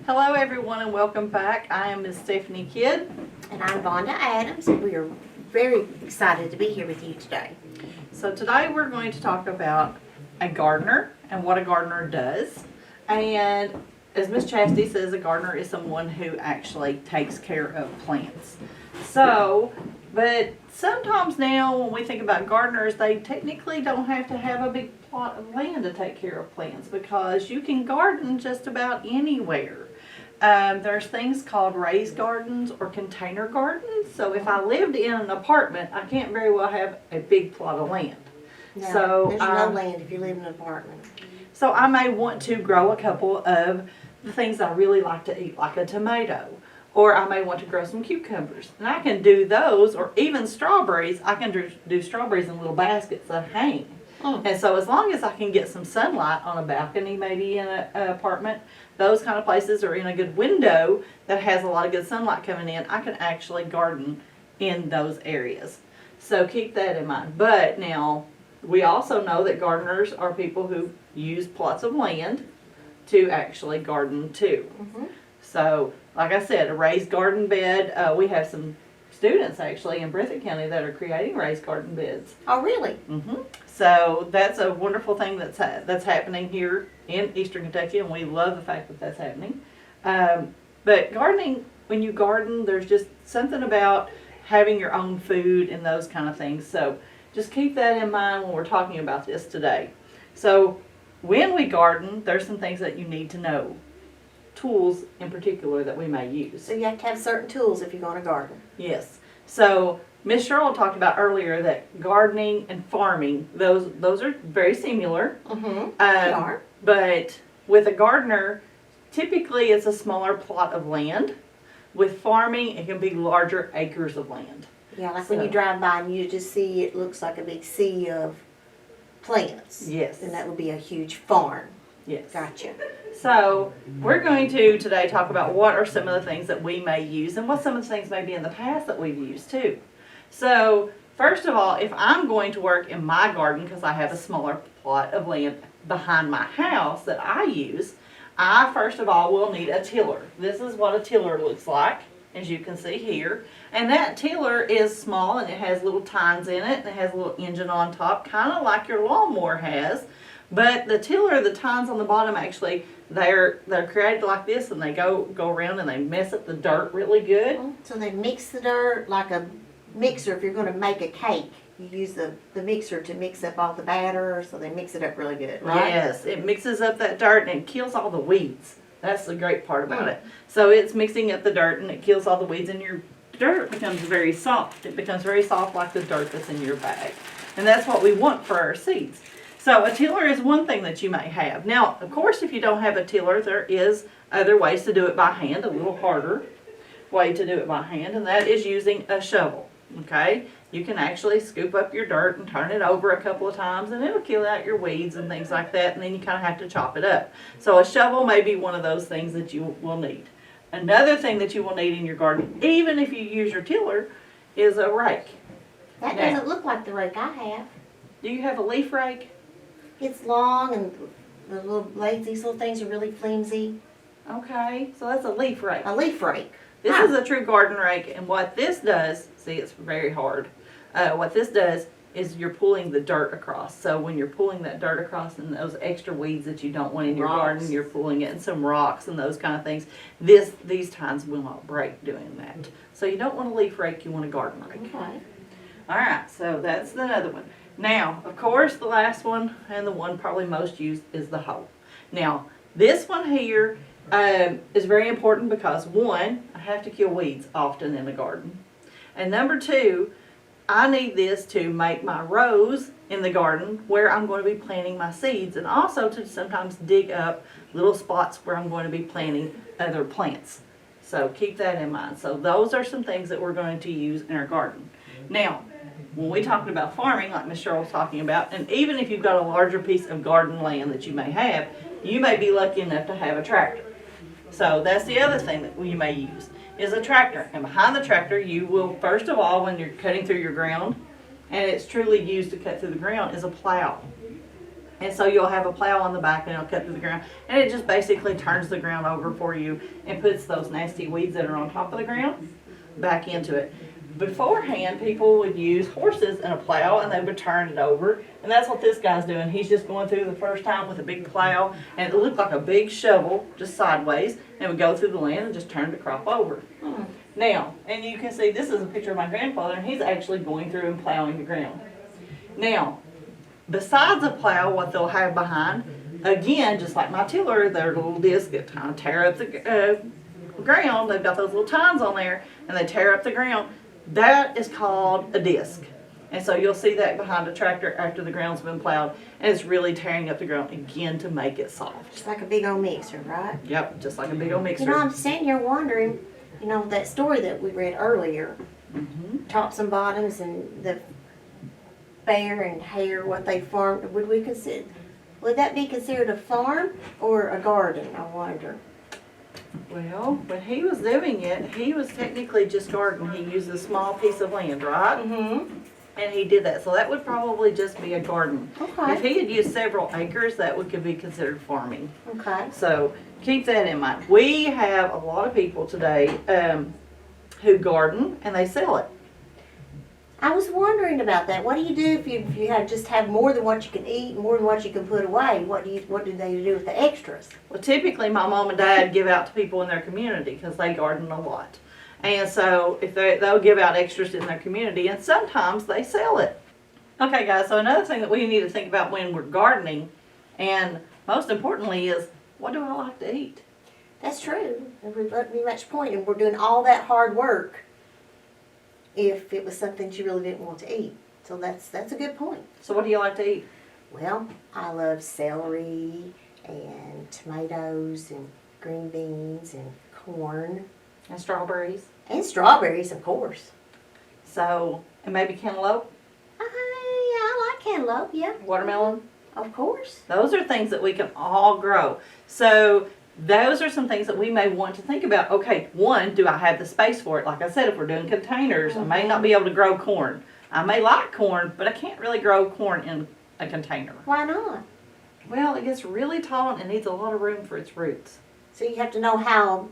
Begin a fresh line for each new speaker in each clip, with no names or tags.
Hello everyone and welcome back. I am Miss Stephanie Kidd.
And I'm Vonda Adams, and we are very excited to be here with you today.
So today we're going to talk about a gardener and what a gardener does. And as Miss Chastity says, a gardener is someone who actually takes care of plants. But sometimes now when we think about gardeners, they technically don't have to have a big plot of land to take care of plants because you can garden just about anywhere. There's things called raised gardens or container gardens. So if I lived in an apartment, I can't very well have a big plot of land.
No, there's no land if you live in an apartment.
So I may want to grow a couple of the things I really like to eat, like a tomato. Or I may want to grow some cucumbers. And I can do those, or even strawberries. I can do strawberries in little baskets that hang. And so as long as I can get some sunlight on a balcony, maybe in an apartment, those kind of places, or in a good window that has a lot of good sunlight coming in, I can actually garden in those areas. So keep that in mind. But now, we also know that gardeners are people who use plots of land to actually garden too. So, like I said, a raised garden bed, we have some students actually in Breathitt County that are creating raised garden beds.
Oh, really?
So that's a wonderful thing that's happening here in Eastern Kentucky, and we love the fact that that's happening. But gardening, when you garden, there's just something about having your own food and those kind of things. So just keep that in mind when we're talking about this today. So when we garden, there's some things that you need to know. Tools in particular that we may use.
So you have to have certain tools if you're going to garden.
Yes. So Miss Cheryl talked about earlier that gardening and farming, those are very similar.
They are.
But with a gardener, typically it's a smaller plot of land. With farming, it can be larger acres of land.
Yeah, like when you drive by and you just see it looks like a big sea of plants.
Yes.
And that would be a huge farm.
Yes.
Gotcha.
So we're going to today talk about what are some of the things that we may use and what some of the things may be in the past that we've used too. So first of all, if I'm going to work in my garden because I have a smaller plot of land behind my house that I use, I first of all will need a tiller. This is what a tiller looks like, as you can see here. And that tiller is small and it has little tines in it and it has a little engine on top, kind of like your lawnmower has. But the tiller, the tines on the bottom actually, they're created like this, and they go around and they mess up the dirt really good.
So they mix the dirt like a mixer. If you're going to make a cake, you use the mixer to mix up all the batter, so they mix it up really good, right?
Yes, it mixes up that dirt and it kills all the weeds. That's the great part about it. So it's mixing up the dirt and it kills all the weeds, and your dirt becomes very soft. It becomes very soft like the dirt that's in your bag. And that's what we want for our seeds. So a tiller is one thing that you may have. Now, of course, if you don't have a tiller, there is other ways to do it by hand, a little harder way to do it by hand, and that is using a shovel, okay? You can actually scoop up your dirt and turn it over a couple of times, and it'll kill out your weeds and things like that, and then you kind of have to chop it up. So a shovel may be one of those things that you will need. Another thing that you will need in your garden, even if you use your tiller, is a rake.
That doesn't look like the rake I have.
Do you have a leaf rake?
It's long, and the little blades, these little things are really flimsy.
Okay, so that's a leaf rake.
A leaf rake.
This is a true garden rake, and what this does, see, it's very hard. What this does is you're pulling the dirt across. So when you're pulling that dirt across and those extra weeds that you don't want in your garden, you're pulling it, and some rocks and those kind of things. These tines will not break doing that. So you don't want a leaf rake, you want a garden rake.
Okay.
All right, so that's another one. Now, of course, the last one, and the one probably most used, is the hoe. Now, this one here is very important because, one, I have to kill weeds often in the garden. And number two, I need this to make my rows in the garden where I'm going to be planting my seeds, and also to sometimes dig up little spots where I'm going to be planting other plants. So keep that in mind. So those are some things that we're going to use in our garden. Now, when we're talking about farming, like Miss Cheryl was talking about, and even if you've got a larger piece of garden land that you may have, you may be lucky enough to have a tractor. So that's the other thing that you may use, is a tractor. And behind the tractor, you will, first of all, when you're cutting through your ground, and it's truly used to cut through the ground, is a plow. And so you'll have a plow on the back and it'll cut through the ground. And it just basically turns the ground over for you and puts those nasty weeds that are on top of the ground back into it. Beforehand, people would use horses and a plow and they would turn it over. And that's what this guy's doing. He's just going through the first time with a big plow, and it looked like a big shovel, just sideways, and it would go through the land and just turn the crop over. Now, and you can see this is a picture of my grandfather, and he's actually going through and plowing the ground. Now, besides a plow, what they'll have behind, again, just like my tiller, their little disc that kind of tear up the ground. They've got those little tines on there, and they tear up the ground. That is called a disc. And so you'll see that behind a tractor after the ground's been plowed, and it's really tearing up the ground again to make it soft.
Just like a big old mixer, right?
Yep, just like a big old mixer.
You know, I'm sitting here wondering, you know, that story that we read earlier, tops and bottoms and the bear and hare, what they farmed, would that be considered a farm or a garden, I wonder?
Well, when he was doing it, he was technically just gardening. He used a small piece of land, right? And he did that. So that would probably just be a garden.
Okay.
If he had used several acres, that could be considered farming.
Okay.
So keep that in mind. We have a lot of people today who garden and they sell it.
I was wondering about that. What do you do if you have more than what you can eat, more than what you can put away? What do they do with the extras?
Well, typically my mom and dad give out to people in their community because they garden a lot. And so if they'll give out extras in their community, and sometimes they sell it. Okay, guys, so another thing that we need to think about when we're gardening, and most importantly, is what do I like to eat?
That's true. There wouldn't be much point in we're doing all that hard work if it was something you really didn't want to eat. So that's a good point.
So what do you like to eat?
Well, I love celery and tomatoes and green beans and corn.
And strawberries.
And strawberries, of course.
So, and maybe cantaloupe?
Yeah, I like cantaloupe, yeah.
Watermelon?
Of course.
Those are things that we can all grow. So those are some things that we may want to think about. Okay, one, do I have the space for it? Like I said, if we're doing containers, I may not be able to grow corn. I may like corn, but I can't really grow corn in a container.
Why not?
Well, it gets really tall and it needs a lot of room for its roots.
So you have to know how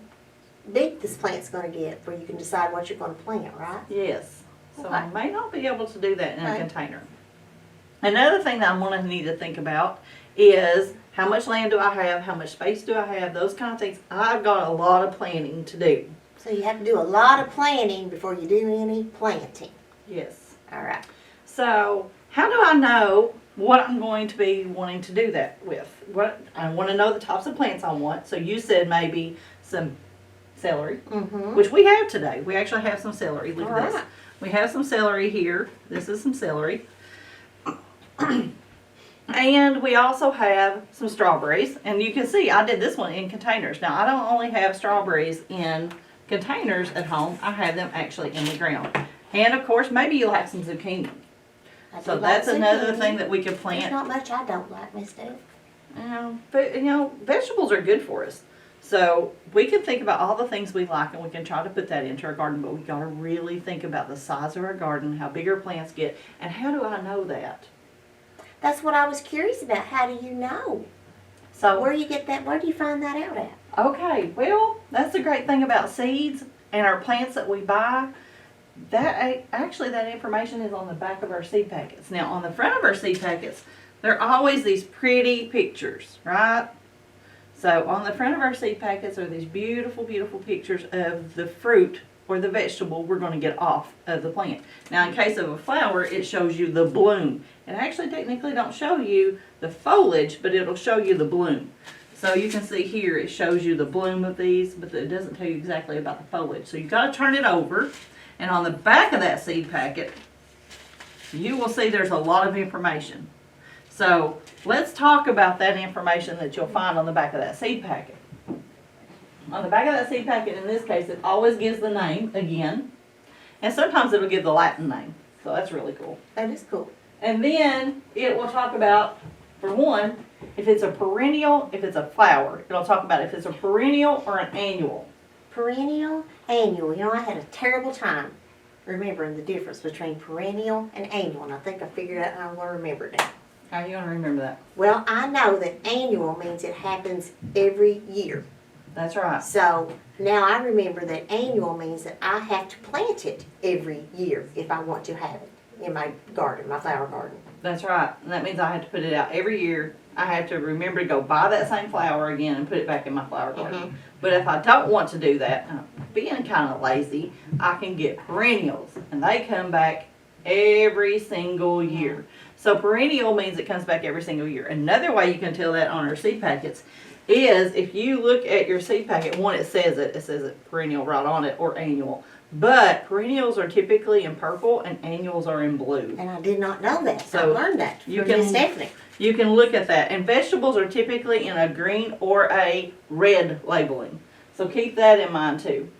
big this plant's going to get before you can decide what you're going to plant, right?
Yes. So
Okay.
I may not be able to do that in a
Okay.
container. Another thing that I'm going to need to think about is how much land do I have, how much space do I have, those kind of things. I've got a lot of planning to do.
So you have to do a lot of planning before you do any planting.
Yes.
All right.
So how do I know what I'm going to be wanting to do that with? What I want to know the types of plants I want. So you said maybe some celery, which we have today. We actually have some celery. Look at this.
Alright.
We have some celery here. This is some celery. And we also have some strawberries. And you can see I did this one in containers. Now I don't only have strawberries in containers at home. I have them actually in the ground. And of course maybe you'll have some zucchini.
I
So
do like
that's another
zucchini.
thing that we could
There's
plant.
not much I don't like, Miss Dave.
But vegetables are good for us. So we can think about all the things we like and we can try to put that into our garden, but we got to really think about the size of our garden, how big our plants get, and how do I know that?
That's what I was curious about. How do you know?
So
Where do you get that? Where do you find that out at?
okay, well, that's the great thing about seeds and our plants that we buy. That information is on the back of our seed packets. Now, on the front of our seed packets, there are always these pretty pictures, right? So on the front of our seed packets are these beautiful, beautiful pictures of the fruit or the vegetable we're going to get off of the plant. Now, in case of a flower, it shows you the bloom. It actually technically don't show you the foliage, but it'll show you the bloom. So you can see here it shows you the bloom of these, but it doesn't tell you exactly about the foliage. So you've got to turn it over, and on the back of that seed packet, you will see there's a lot of information. So let's talk about that information that you'll find on the back of that seed packet. On the back of that seed packet, in this case, it always gives the name again, and sometimes it'll give the Latin name. So that's really cool.
That is cool.
And then it will talk about, for one, if it's a perennial, if it's a flower. It'll talk about if it's a perennial or an annual.
Perennial, annual. You know, I had a terrible time remembering the difference between perennial and annual, and I think I figured out how I'm going to remember it now.
How are you gonna remember that?
Well, I know that annual means it happens every year.
That's right.
So now I remember that annual means that I have to plant it every year if I want to have it in my garden, my flower garden.
That's right. And that means I have to put it out every year. I have to remember to go buy that same flower again and put it back in my flower garden. But if I don't want to do that, being kind of lazy, I can get perennials. And they come back every single year. So perennial means it comes back every single year. Another way you can tell that on our seed packets is if you look at your seed packet, one, it says it perennial right on it, or annual. But perennials are typically in purple and annuals are in blue.
And I did not know that.
So
I learned that
you
from
can-
Miss Stephanie.
You can look at that. And vegetables are typically in a green or a red labeling. So keep that in mind too.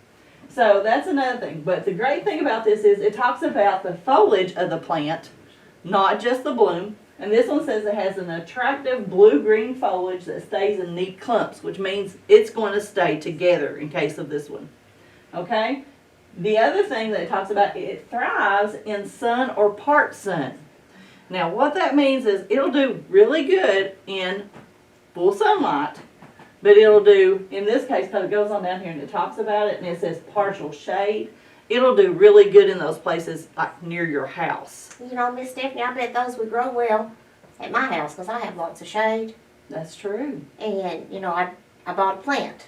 So that's another thing. But the great thing about this is it talks about the foliage of the plant, not just the bloom. And this one says it has an attractive blue-green foliage that stays in neat clumps, which means it's going to stay together in case of this one. Okay? The other thing that it talks about, it thrives in sun or part sun. Now what that means is it'll do really good in full sunlight, but it'll do, in this case, because it goes on down here and it talks about it and it says partial shade, it'll do really good in those places like near your house.
You know, Miss Stephanie, I bet those would grow well at my house because I have lots of shade.
That's true.
And, you know, I bought a plant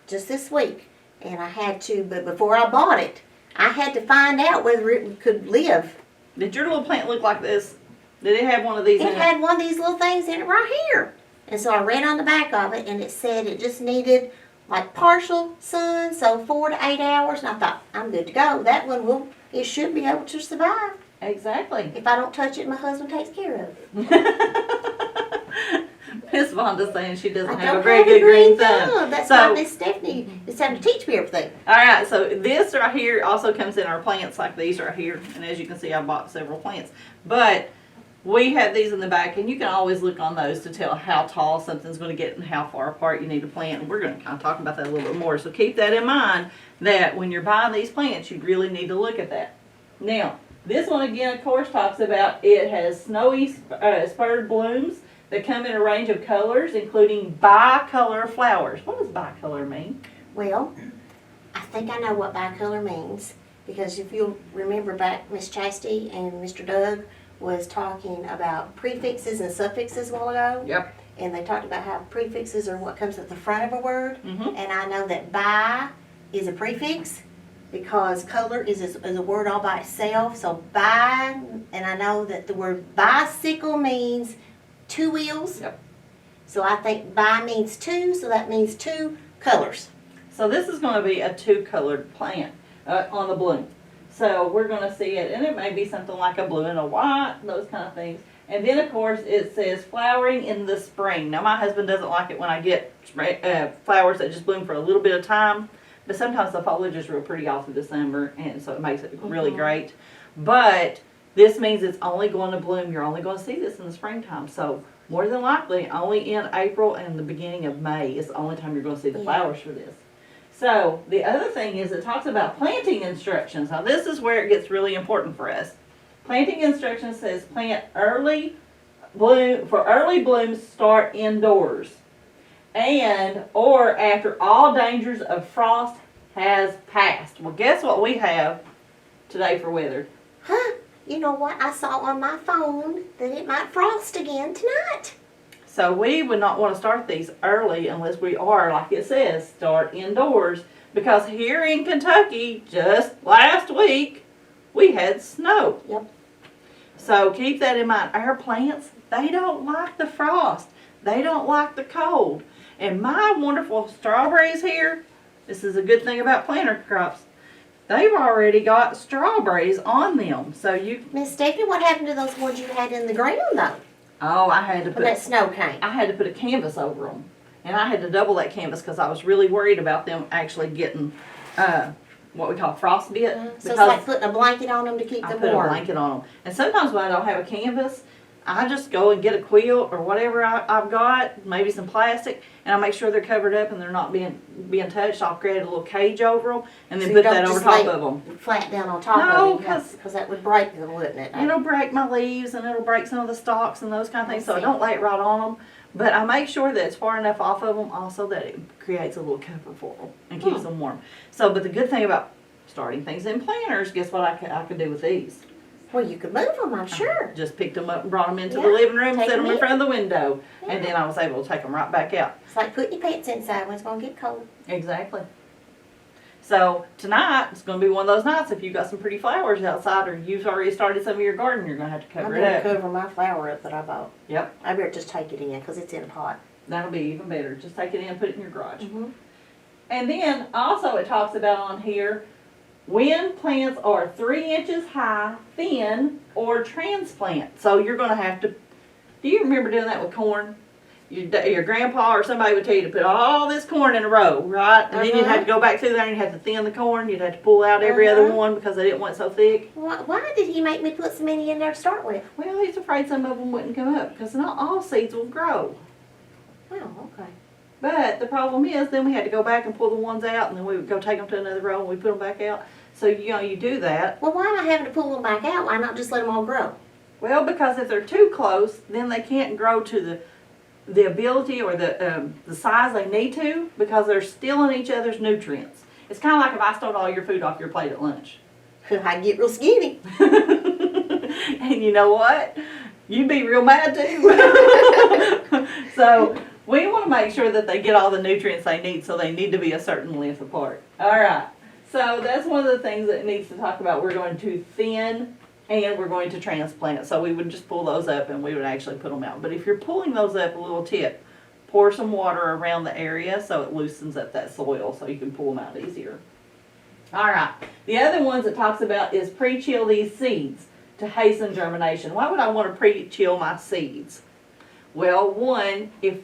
just this week. And I had to, but before I bought it, I had to find out whether it could live.
Did your little plant look like this? Did it have one of these in
It
it?
had one of these little things in it right here. And so I read on the back of it and it said it just needed like partial sun, so 4 to 8 hours. And I thought, I'm good to go. That one it should be able to survive.
Exactly.
If I don't touch it, my husband takes care of it.
Miss Vonda's saying she doesn't
I
have a
don't
very
have
good green thumb.
That's
So-
why Miss Stephanie is having to teach me everything.
Alright, so this right here also comes in our plants like these right here. And as you can see, I bought several plants. But we have these in the back, and you can always look on those to tell how tall something's going to get and how far apart you need to plant. And we're going to kind of talk about that a little bit more. So keep that in mind, that when you're buying these plants, you really need to look at that. Now, this one again, of course, talks about it has snowy spurred blooms that come in a range of colors, including bicolor flowers. What does bicolor mean?
Well, I think I know what bicolor means because if you'll remember back, Miss Chastity and Mr. Doug was talking about prefixes and suffixes a while ago.
Yep.
And they talked about how prefixes are what comes at the front of a word.
Mm-hmm.
And I know that bi is a prefix because color is a word all by itself. So bi, and I know that the word bicycle means 2 wheels.
Yep.
So I think bi means 2, so that means 2 colors.
So this is going to be a 2-colored plant on the bloom. So we're going to see it, and it may be something like a blue and a white, those kind of things. And then, of course, it says flowering in the spring. Now, my husband doesn't like it when I get flowers that just bloom for a little bit of time. But sometimes the foliage is real pretty all through the summer, and so it makes it really great. But this means it's only going to bloom. You're only going to see this in the springtime. So more than likely, only in April and the beginning of May is the only time you're going to see the flowers for this. So the other thing is it talks about planting instructions. Now this is where it gets really important for us. Planting instructions says plant early bloom, for early blooms start indoors and or after all dangers of frost has passed. Well, guess what we have today for weather?
Huh? You know what? I saw on my phone that it might frost again tonight.
So we would not want to start these early unless we are, like it says, start indoors. Because here in Kentucky, just last week, we had snow.
Yep.
So keep that in mind. Our plants, they don't like the frost. They don't like the cold. And my wonderful strawberries here, this is a good thing about planter crops, they've already got strawberries on them. So you...
Miss Stephanie, what happened to those ones you had in the ground though?
Oh, I had to
When that snow came.
I had to put a canvas over them. And I had to double that canvas because I was really worried about them actually getting what we call frostbite.
So it's like putting a blanket on them to keep
I
them
put
warm.
a blanket on them. And sometimes when I don't have a canvas, I just go and get a quilt or whatever I've got, maybe some plastic, and I make sure they're covered up and they're not being touched. I'll create a little cage over them and then
So
put
you don't
that over
just
top
lay
of them.
flat down on top
No,
of it, because that would break them, wouldn't it?
It'll break my leaves and it'll break some of the stalks and those kind of things, so I
see.
don't lay it right on them. But I make sure that it's far enough off of them also that it creates a little cover for them and keeps them warm. So, but the good thing about starting things in planters, guess what I could do with these?
Well, you could move them, I'm sure.
Just picked them up and brought them into
Yeah,
the living room,
take
set them
them
in
in.
front of the window,
Yeah.
and then I was able to take them right back out.
It's like putting your pets inside when it's going to get cold.
Exactly. So tonight, it's going to be one of those nights if you've got some pretty flowers outside or you've already started some of your garden, you're going to have to
I'm
cover
going
it
to
up.
cover my flower up that I bought.
Yep,
I better just take it in because it's in a pot.
that'll be even better. Just take it in and put it in your garage.
Mm-hmm.
And then also it talks about on here, when plants are 3 inches high, thin, or transplant. So you're going to have to, do you remember doing that with corn? Your grandpa or somebody would tell you to put all this corn in a row, right? And then you'd have to go back through there and you'd have to thin the corn. You'd have to pull out every other one because they didn't want it so thick.
Why did he make me put so many in there to start with?
Well, he's afraid some of them wouldn't come up because not all seeds will grow.
Oh, okay.
But the problem is then we had to go back and pull the ones out and then we would go take them to another row and we put them back out. So, you do that.
Well, why am I having to pull them back out? Why not just let them all grow?
Well, because if they're too close, then they can't grow to the ability or the size they need to because they're stealing each other's nutrients. It's kind of like if I stole all your food off your plate at lunch.
I get real skinny.
And you know what? You'd be real mad too. So we want to make sure that they get all the nutrients they need, so they need to be a certain length apart. All right. So that's one of the things that needs to talk about. We're going to thin and we're going to transplant. So we would just pull those up and we would actually put them out. But if you're pulling those up, a little tip, pour some water around the area so it loosens up that soil so you can pull them out easier. All right. The other ones it talks about is pre-chill these seeds to hasten germination. Why would I want to pre-chill my seeds? Well, one, if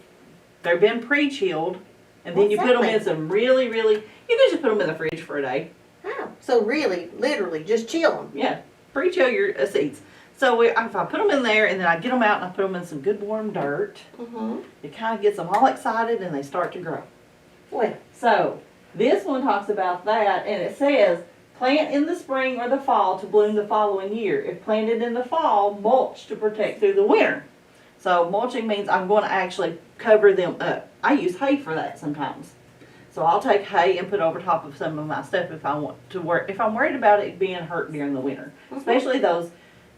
they've been pre-chilled and then
What's
you put
that
them in
mean?
some really, you can just put them in the fridge for a day.
Oh, so really, literally, just chill them.
Yeah, pre-chill your seeds. So if I put them in there and then I get them out and I put them in some good warm dirt,
Mm-hmm.
it kind of gets them all excited and they start to grow.
Well,
So this one talks about that and it says, plant in the spring or the fall to bloom the following year. If planted in the fall, mulch to protect through the winter. So mulching means I'm going to actually cover them up. I use hay for that sometimes. So I'll take hay and put over top of some of my stuff if I want to work. If I'm worried about it being hurt during the winter, especially those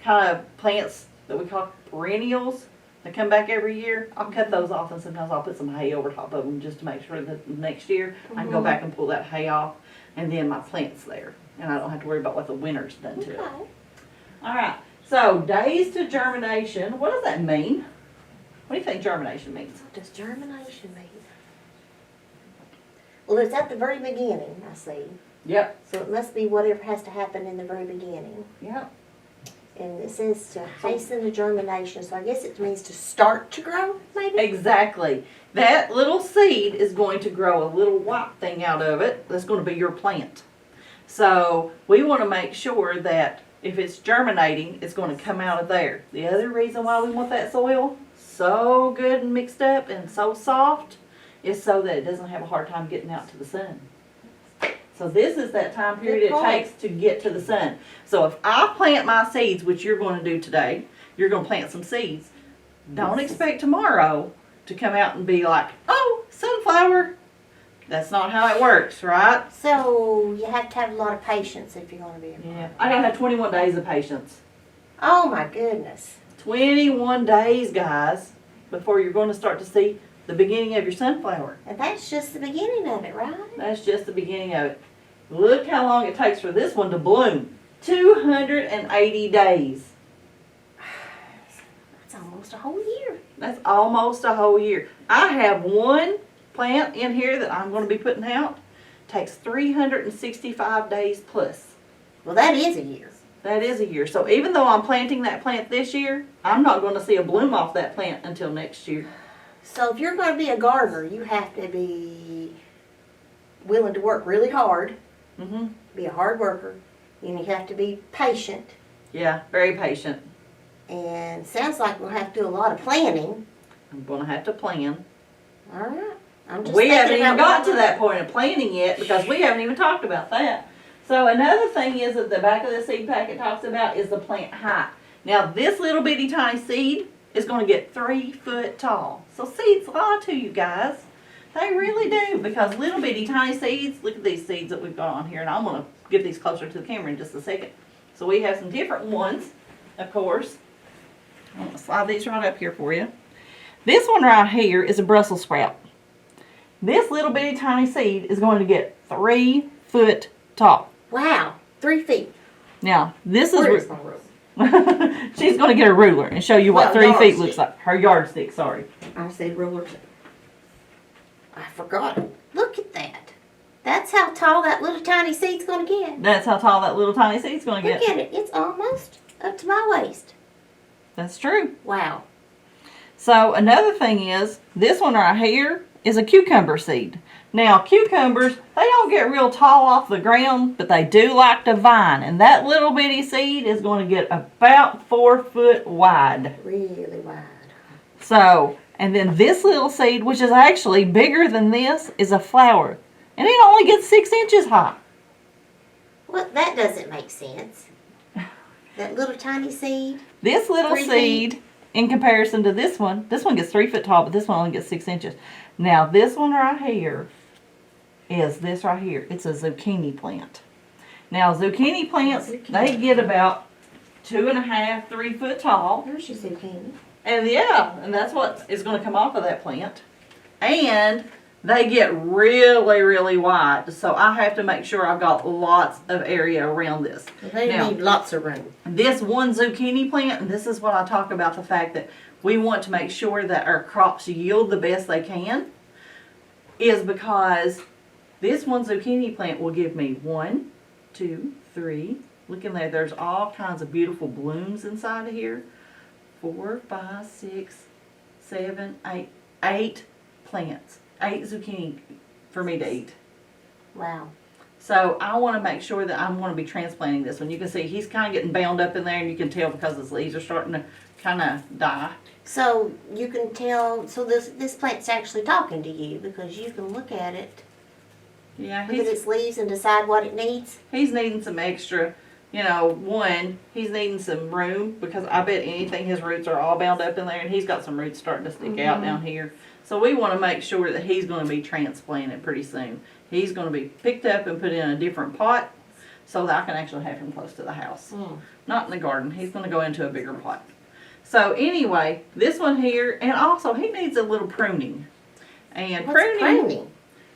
kind of plants that we call perennials that come back every year. I'll cut those off and sometimes I'll put some hay over top of them just to make sure that next year I can go back and pull that hay off and then my plant's there and I don't have to worry about what the winter's done to it.
okay.
All right. So days to germination. What does that mean? What do you think germination means?
What does germination mean? Well, it's at the very beginning, I see.
Yep.
So it must be whatever has to happen in the very beginning.
Yep.
And it says to hasten the germination, so I guess it means to start to grow, maybe?
Exactly. That little seed is going to grow a little white thing out of it. That's going to be your plant. So we want to make sure that if it's germinating, it's going to come out of there. The other reason why we want that soil so good and mixed up and so soft is so that it doesn't have a hard time getting out to the sun. So this is that time period it takes to get to the sun. So if I plant my seeds, which you're going to do today, you're going to plant some seeds. Don't expect tomorrow to come out and be like, oh, sunflower. That's not how it works, right?
So you have to have a lot of patience if you're going to be a farmer.
Yeah. I gotta have 21 days of patience.
Oh my goodness.
21 days, guys, before you're going to start to see the beginning of your sunflower.
And that's just the beginning of it, right?
That's just the beginning of it. Look how long it takes for this one to bloom. 280 days.
That's almost a whole year.
That's almost a whole year. I have one plant in here that I'm going to be putting out. Takes 365 days plus.
Well, that is a year.
That is a year. So even though I'm planting that plant this year, I'm not going to see a bloom off that plant until next year.
So if you're going to be a gardener, you have to be willing to work really hard,
Mm-hmm.
be a hard worker, and you have to be patient.
Yeah, very patient.
And sounds like we'll have to do a lot of planning.
I'm gonna have to plan.
All right. I'm just
We haven't
thinking
even
about
got
what
to
I'm
that point of planning yet because we haven't even talked about that. So another thing is that the back of the seed packet talks about is the plant height. Now this little bitty tiny seed is going to get 3 foot tall. So seeds lie to you guys. They really do, because little bitty tiny seeds, look at these seeds that we've got on here, and I'm going to get these closer to the camera in just a second. So we have some different ones, of course. I'm going to slide these right up here for you. This one right here is a Brussels sprout. This little bitty tiny seed is going to get 3 foot tall.
Wow, 3 feet.
Now, this is...
Where is my ruler?
She's going to get a ruler and show you what
Well,
3 feet
yardstick.
looks like. Her yardstick, sorry.
I said rulers. I forgot it. Look at that. That's how tall that little tiny seed's going to get.
That's how tall that little tiny seed's going to
Look
get.
at it. It's almost up to my waist.
That's true.
Wow.
So another thing is, this one right here is a cucumber seed. Now cucumbers, they don't get real tall off the ground, but they do like to vine. And that little bitty seed is going to get about 4 foot wide.
Really wide.
So, and then this little seed, which is actually bigger than this, is a flower. And it only gets 6 inches high.
Well, that doesn't make sense. That little tiny seed.
This little
3 feet.
seed, in comparison to this one gets 3 foot tall, but this one only gets 6 inches. Now, this one right here is this right here. It's a zucchini plant. Now, zucchini plants, they get about 2.5, 3 foot tall.
There's your zucchini.
And yeah, and that's what is going to come off of that plant. And they get really, really wide. So I have to make sure I've got lots of area around this.
They
Now,
need lots of room.
this one zucchini plant, and this is what I talk about, the fact that we want to make sure that our crops yield the best they can, is because this one zucchini plant will give me 1, 2, 3. Look in there. There's all kinds of beautiful blooms inside of here. 4, 5, 6, 7, 8. 8 plants. 8 zucchini for me to eat.
Wow.
So I want to make sure that I'm going to be transplanting this one. You can see he's kind of getting bound up in there, and you can tell because his leaves are starting to kind of die.
So you can tell, so this plant's actually talking to you because you can look at it,
Yeah,
look at its leaves and decide what it needs.
he's needing some extra, you know, he's needing some room because I bet anything his roots are all bound up in there, and he's got some roots starting to stick out down here. So we want to make sure that he's going to be transplanted pretty soon. He's going to be picked up and put in a different pot so that I can actually have him close to the house. Not in the garden. He's going to go into a bigger pot. So anyway, this one here, and also he needs a little pruning. And
What's pruning?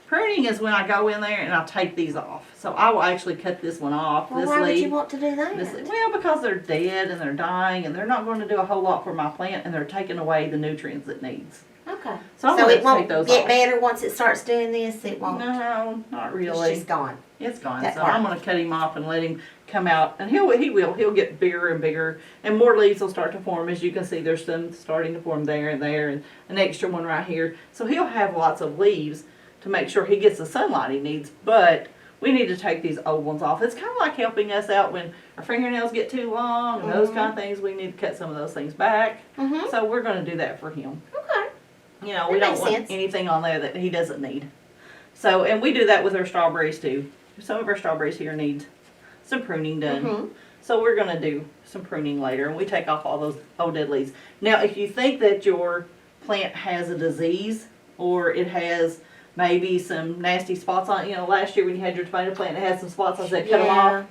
pruning is when I go in there and I take these off. So I will actually cut this one off.
Well,
this
why would
leaf.
you want to do that?
Well, because they're dead and they're dying and they're not going to do a whole lot for my plant, and they're taking away the nutrients it needs.
Okay.
So I'm
So
going
it
to
won't
take those
get
off.
better once it starts doing this? It won't?
No, not
It's
really.
just gone.
It's gone.
That
So
part.
I'm going to cut him off and let him come out, and he'll get bigger and bigger, and more leaves will start to form. As you can see, there's some starting to form there, and an extra one right here. So he'll have lots of leaves to make sure he gets the sunlight he needs. But we need to take these old ones off. It's kind of like helping us out when our fingernails get too long and those kind of things. We need to cut some of those things back. So we're going to do that for him.
Okay.
You know, we
That
don't
makes
want
sense.
anything on there that he doesn't need. So, and we do that with our strawberries too. Some of our strawberries here need some pruning done. So we're going to do some pruning later, and we take off all those old dead leaves. Now, if you think that your plant has a disease, or it has maybe some nasty spots on it, you know, last year when you had your tomato plant, it had some spots, I said cut them off.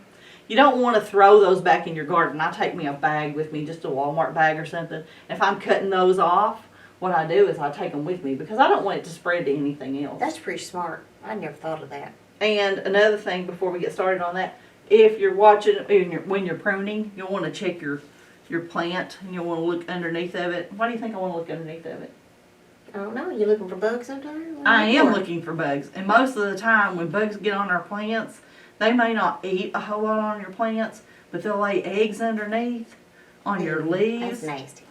You don't want to throw those back in your garden. I take me a bag with me, just a Walmart bag or something. If I'm cutting those off, what I do is I take them with me because I don't want it to spread to anything else.
That's pretty smart. I never thought of that.
And another thing before we get started on that, if you're watching, when you're pruning, you'll want to check your plant, and you'll want to look underneath of it. Why do you think I want to look underneath of it?
I don't know. You looking for bugs sometimes?
I am looking for bugs. And most of the time when bugs get on our plants, they may not eat a whole lot on your plants, but they'll lay eggs underneath on your leaves.
That's nasty.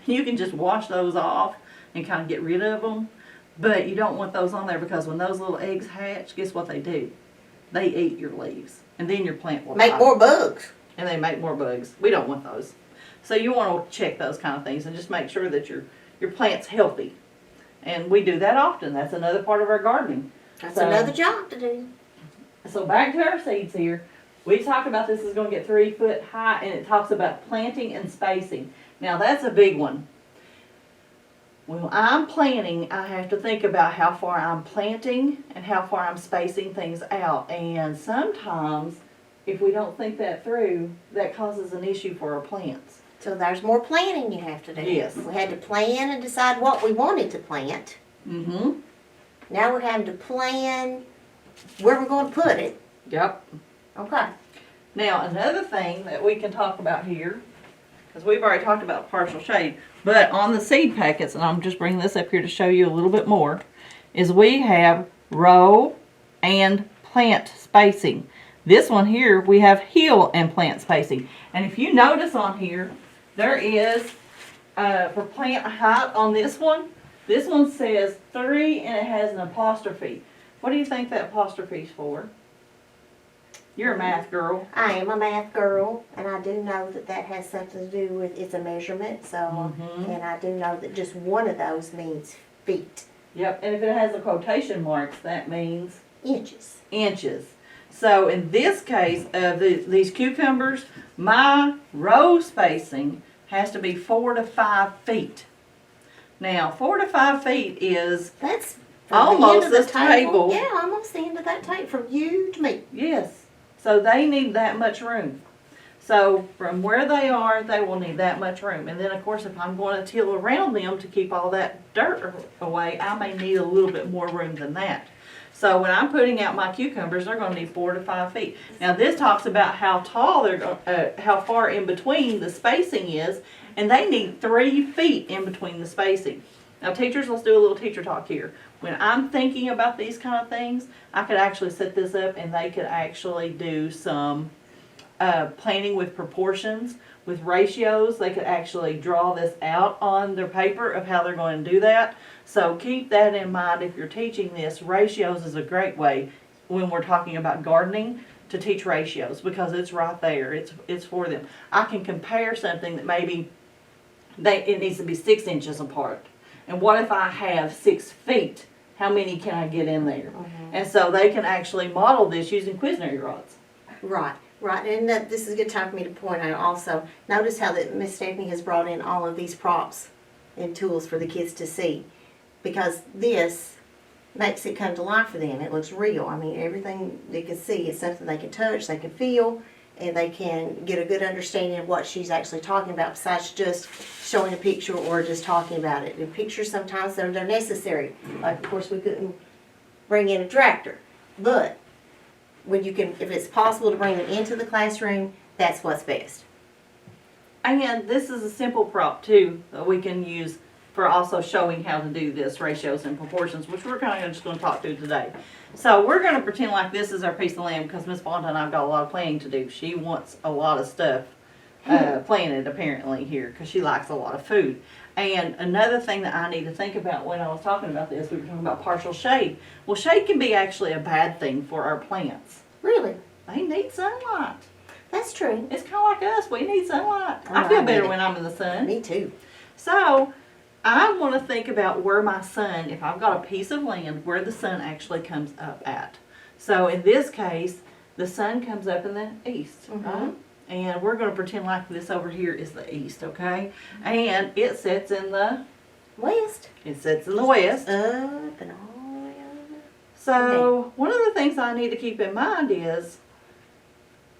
You can just wash those off and kind of get rid of them. But you don't want those on there because when those little eggs hatch, guess what they do? They eat your leaves. And then your plant will
Make
die.
more bugs.
And they make more bugs. We don't want those. So you want to check those kind of things and just make sure that your plant's healthy. And we do that often. That's another part of our gardening.
That's another job to do.
So back to our seeds here. We talked about this is going to get 3 foot high, and it talks about planting and spacing. Now that's a big one. When I'm planting, I have to think about how far I'm planting and how far I'm spacing things out. And sometimes, if we don't think that through, that causes an issue for our plants.
So there's more planning you have to do.
Yes.
We had to plan and decide what we wanted to plant.
Mm-hmm.
Now we're having to plan where we're going to put it.
Yep.
Okay.
Now, another thing that we can talk about here, because we've already talked about partial shade, but on the seed packets, and I'm just bringing this up here to show you a little bit more, is we have row and plant spacing. This one here, we have heel and plant spacing. And if you notice on here, there is, for plant height on this one says 3 and it has an apostrophe. What do you think that apostrophe is for? You're a math girl.
I am a math girl, and I do know that that has something to do with, it's a measurement, so, and I do know that just one of those means feet.
Yep, and if it has the quotation marks, that means
Inches.
inches. So in this case of these cucumbers, my row spacing has to be 4 to 5 feet. Now, 4 to 5 feet is
That's
almost
the
this table.
Yeah, almost the end of that table from you to me.
Yes. So they need that much room. So from where they are, they will need that much room. And then of course if I'm going to till around them to keep all that dirt away, I may need a little bit more room than that. So when I'm putting out my cucumbers, they're going to need 4 to 5 feet. Now this talks about how tall they're going, how far in between the spacing is, and they need 3 feet in between the spacing. Now teachers, let's do a little teacher talk here. When I'm thinking about these kind of things, I could actually set this up and they could actually do some planning with proportions, with ratios. They could actually draw this out on their paper of how they're going to do that. So keep that in mind if you're teaching this. Ratios is a great way when we're talking about gardening to teach ratios, because it's right there. It's for them. I can compare something that maybe it needs to be 6 inches apart. And what if I have 6 feet? How many can I get in there? And so they can actually model this using Cuisinart rods.
Right, right. And this is a good time for me to point out also, notice how that Miss Stephanie has brought in all of these props and tools for the kids to see. Because this makes it come to life for them. It looks real. I mean, everything they can see is something they can touch, they can feel, and they can get a good understanding of what she's actually talking about, besides just showing a picture or just talking about it. The pictures sometimes they're necessary. Like, of course, we couldn't bring in a tractor, but when you can, if it's possible to bring them into the classroom, that's what's best.
And this is a simple prop too that we can use for also showing how to do this, ratios and proportions, which we're kind of just going to talk to today. So we're going to pretend like this is our piece of land, because Miss Fonda and I've got a lot of planning to do. She wants a lot of stuff planted apparently here, because she likes a lot of food. And another thing that I need to think about when I was talking about this, we were talking about partial shade. Well, shade can be actually a bad thing for our plants.
Really?
They need sunlight.
That's true.
It's kind of like us. We need sunlight. I feel better when I'm in the sun.
Me too.
So I want to think about where my sun, if I've got a piece of land, where the sun actually comes up at. So in this case, the sun comes up in the east, right? And we're going to pretend like this over here is the east, okay? And it sets in the
west.
It sets in the west.
Up and all the way over.
So one of the things I need to keep in mind is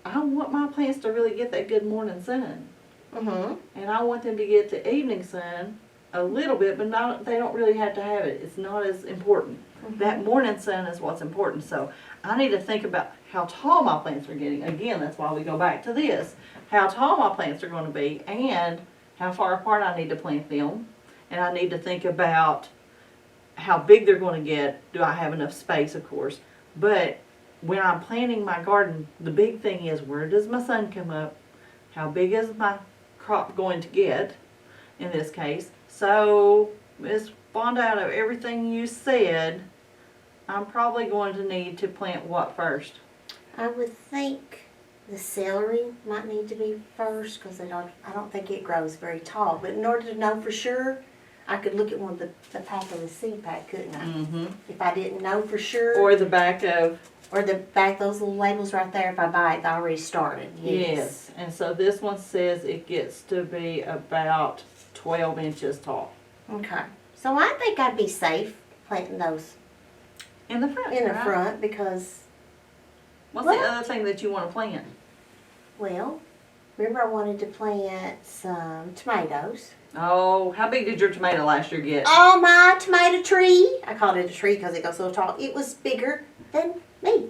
I want my plants to really get that good morning sun. And I want them to get the evening sun a little bit, but not, they don't really have to have it. It's not as important. That morning sun is what's important. So I need to think about how tall my plants are getting. Again, that's why we go back to this. How tall my plants are going to be, and how far apart I need to plant them. And I need to think about how big they're going to get. Do I have enough space, of course. But when I'm planting my garden, the big thing is, where does my sun come up? How big is my crop going to get in this case? So, Ms. Fonda, out of everything you said, I'm probably going to need to plant what first?
I would think the celery might need to be first because I don't think it grows very tall. But in order to know for sure, I could look at one of the pack of the seed pack, couldn't I?
Mm-hmm.
If I didn't know for sure.
Or the back of.
Or the back, those little labels right there, if I buy it, they already started.
Yes. And so this one says it gets to be about 12 inches tall.
Okay. So I think I'd be safe planting those
In the front.
in the
right?
front because,
What's the other thing that you want to plant?
well, remember I wanted to plant some tomatoes.
Oh, how big did your tomato last year get?
Oh, my tomato tree. I called it a tree because it goes so tall. It was bigger than me.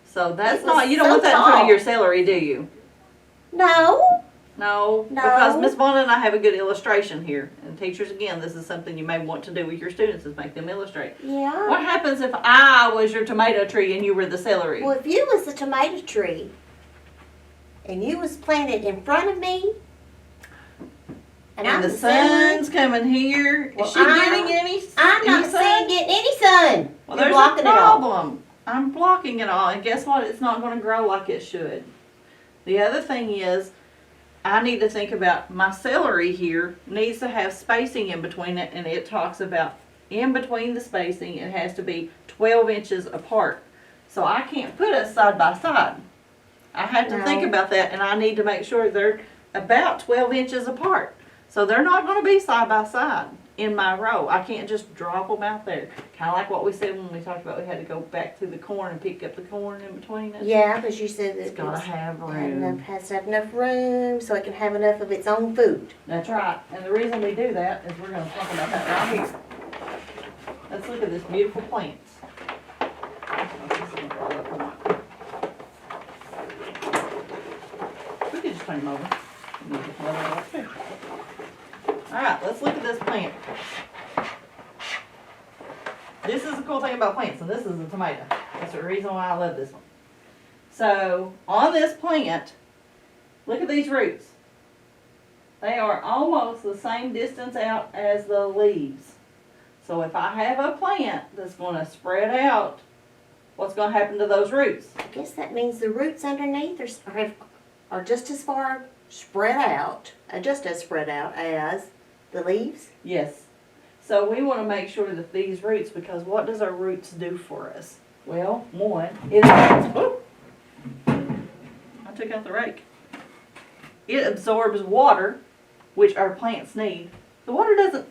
So that's
It
not,
was
you don't
so
want that in front
tall.
of your celery, do you?
No.
No,
No.
because Miss Vaughn and I have a good illustration here. And teachers, again, this is something you may want to do with your students is make them illustrate.
Yeah.
What happens if I was your tomato tree and you were the celery?
Well, if you was the tomato tree and you was planted in front of me,
and
I'm
the
celery,
sun's coming here.
Well,
Is she getting any?
I'm not
any sun?
saying getting any sun.
Well,
You're
there's
blocking
a
it all.
problem. I'm blocking it all, and guess what? It's not going to grow like it should. The other thing is, I need to think about my celery here needs to have spacing in between it, and it talks about in between the spacing, it has to be 12 inches apart. So I can't put us side by side. I have to think
No.
about that, and I need to make sure they're about 12 inches apart. So they're not going to be side by side in my row. I can't just drop them out there. Kind of like what we said when we talked about we had to go back through the corn and pick up the corn in between it.
Yeah, because you said that
It's got to have room.
has to have enough room so it can have enough of its own food.
That's right. And the reason we do that is we're going to talk about that right here. Let's look at this beautiful plant. We could just turn him over. Alright, let's look at this plant. This is the cool thing about plants, and this is a tomato. That's the reason why I love this one. So, on this plant, look at these roots. They are almost the same distance out as the leaves. So if I have a plant that's going to spread out, what's going to happen to those roots?
I guess that means the roots underneath are just as far spread out, just as spread out as the leaves.
Yes. So we want to make sure that these roots, because what does our roots do for us? Well, one, I took out the rake. It absorbs water, which our plants need. The water doesn't,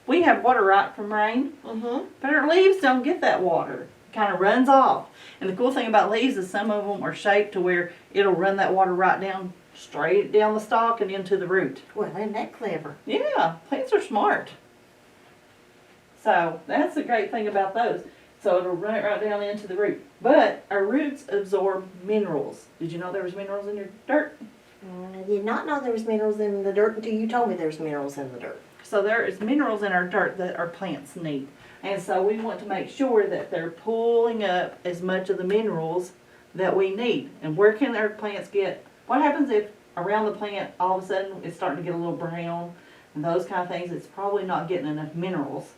we have water right from rain, but our leaves don't get that water. It kind of runs off. And the cool thing about leaves is some of them are shaped to where it'll run that water right down, straight down the stalk and into the root.
Well, isn't that clever?
Yeah, plants are smart. So that's the great thing about those. So it'll run it right down into the root. But our roots absorb minerals. Did you know there was minerals in your dirt?
I did not know there was minerals in the dirt until you told me there's minerals in the dirt.
So there is minerals in our dirt that our plants need. And so we want to make sure that they're pulling up as much of the minerals that we need. And where can our plants get? What happens if around the plant all of a sudden it's starting to get a little brown and those kind of things? It's probably not getting enough minerals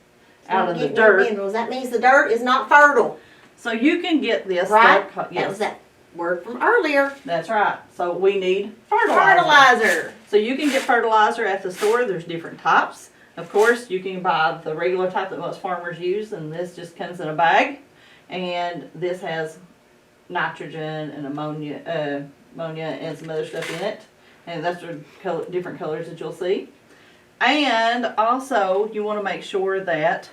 out of the
Getting no
dirt.
minerals. That means the dirt is not fertile.
So you can get this.
Right?
Yes.
That was that word from earlier.
That's right. So we need fertilizer.
Fertilizer.
So you can get fertilizer at the store. There's different types. Of course, you can buy the regular type that most farmers use, and this just comes in a bag. And this has nitrogen and ammonia and some other stuff in it. And that's the different colors that you'll see. And also, you want to make sure that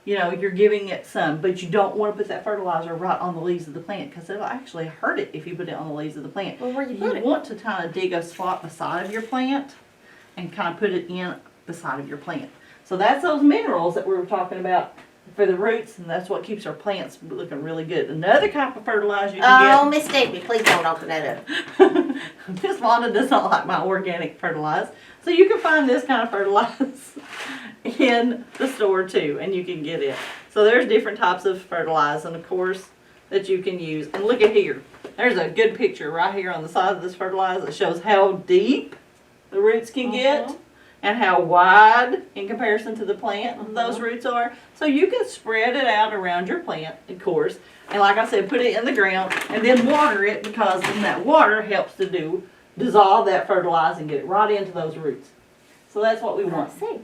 you're giving it some, but you don't want to put that fertilizer right on the leaves of the plant because it'll actually hurt it if you put it on the leaves of the plant.
Well, where you put it?
Want to kind of dig a spot beside of your plant and kind of put it in beside of your plant. So that's those minerals that we were talking about for the roots, and that's what keeps our plants looking really good. Another type of fertilizer you
Oh,
can
Miss Stephanie, please don't open that up.
get. Miss Wanda does not like my organic fertilizer. So you can find this kind of fertilizer in the store too, and you can get it. So there's different types of fertilizer, and of course, that you can use. And look at here. There's a good picture right here on the side of this fertilizer that shows how deep the roots can get. and how wide in comparison to the plant those roots are. So you can spread it out around your plant, of course. And like I said, put it in the ground and then water it, because then that water helps to dissolve that fertilizer and get it right into those roots. So that's what we want.
I see.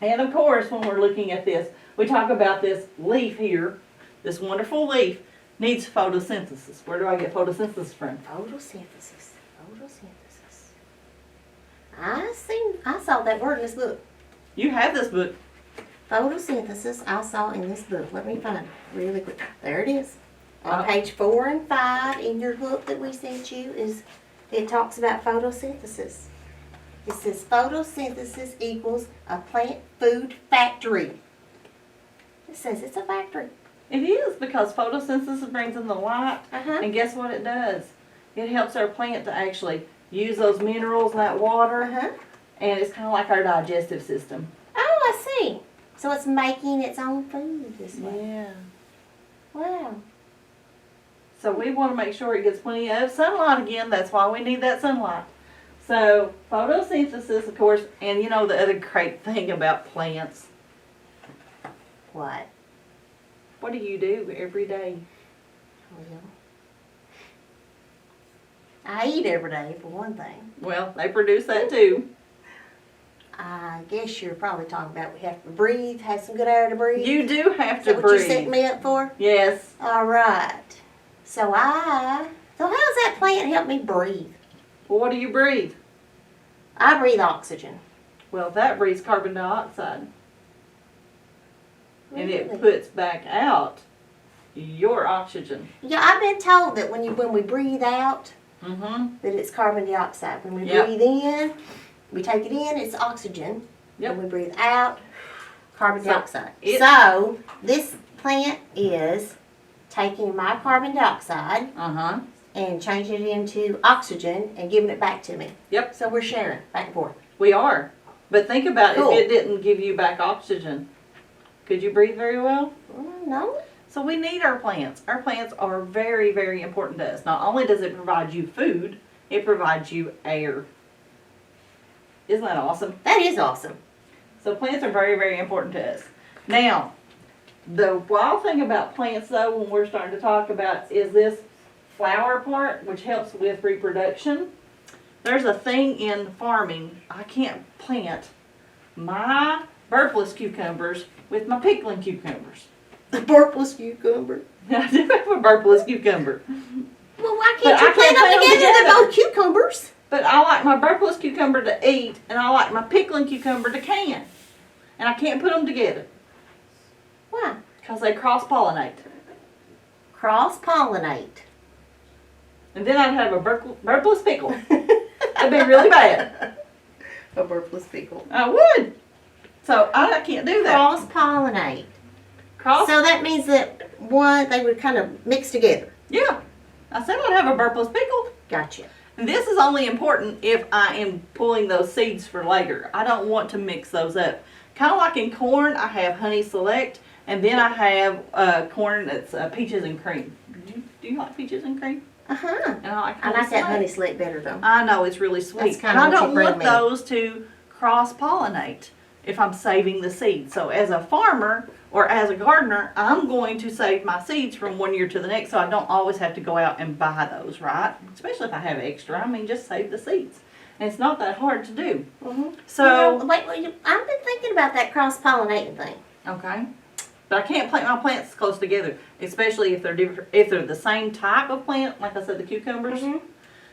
And of course, when we're looking at this, we talk about this leaf here. This wonderful leaf needs photosynthesis. Where do I get photosynthesis from?
Photosynthesis. Photosynthesis. I saw that word in this book.
You have this book.
Photosynthesis I saw in this book. Let me find it really quick. There it is. On
Oh.
page 4 and 5 in your book that we sent you, it talks about photosynthesis. It says photosynthesis equals a plant food factory. It says it's a factory.
It is, because photosynthesis brings in the light.
Uh-huh.
And guess what it does? It helps our plant to actually use those minerals and that water.
Uh-huh.
And it's kind of like our digestive system.
Oh, I see. So it's making its own food this way.
Yeah.
Wow.
So we want to make sure it gets plenty of sunlight again. That's why we need that sunlight. So photosynthesis, of course, and you know the other great thing about plants.
What?
What do you do every day?
Well, I eat every day, for one thing.
Well, they produce that too.
I guess you're probably talking about we have to breathe, have some good air to breathe.
You do have
Is
to
that what you set
breathe.
me up for?
Yes.
All right. So how does that plant help me breathe?
Well, what do you breathe?
I breathe oxygen.
Well, that breathes carbon dioxide. And it
Really?
puts back out your oxygen.
Yeah, I've been told that when we breathe out,
Mm-hmm.
that it's carbon dioxide. When we
Yep.
breathe in, we take it in, it's oxygen.
Yep.
When we breathe out, carbon
So,
dioxide.
it-
So this plant is taking my carbon dioxide
Uh-huh.
and changing it into oxygen and giving it back to me.
Yep.
So we're sharing back and forth.
We are. But think about
Cool.
if it didn't give you back oxygen. Could you breathe very well?
No?
So we need our plants. Our plants are very, very important to us. Not only does it provide you food, it provides you air. Isn't that awesome?
That is awesome.
So plants are very, very important to us. Now, the wild thing about plants though, when we're starting to talk about, is this flower part, which helps with reproduction. There's a thing in farming, I can't plant my burpless cucumbers with my pickling cucumbers.
The purpless cucumber.
I do have a burpless cucumber.
Well, why
But
can't you
I
plant
can't
them
plant 'em
together? They're
together.
both cucumbers.
But I like my burpless cucumber to eat, and I like my pickling cucumber to can. And I can't put them together
Why?
because they cross-pollinate.
Cross-pollinate.
And then I'd have a burpless pickle. That'd be really bad.
A purpless pickle.
I would. So I can't do that.
Cross-pollinate.
Cross.
So that means that they would kind of mix together.
Yeah. I said I'd have a burpless pickle.
Gotcha.
And this is only important if I am pulling those seeds for later. I don't want to mix those up. Kind of like in corn, I have Honey Select, and then I have corn that's peaches and cream. Do you like peaches and cream?
Uh-huh.
And I like
I like that
Select.
honey slick better though.
I know, it's really sweet.
That's
And
kinda
I
what you
don't
bring
want
me.
those to cross-pollinate if I'm saving the seeds. So as a farmer or as a gardener, I'm going to save my seeds from one year to the next so I don't always have to go out and buy those, right? Especially if I have extra. I mean, just save the seeds. And it's not that hard to do.
Mm-hmm.
So,
wait, I've been thinking about that cross-pollinating thing.
okay. But I can't plant my plants close together, especially if they're different, if they're the same type of plant, like I said, the cucumbers.
Mhm.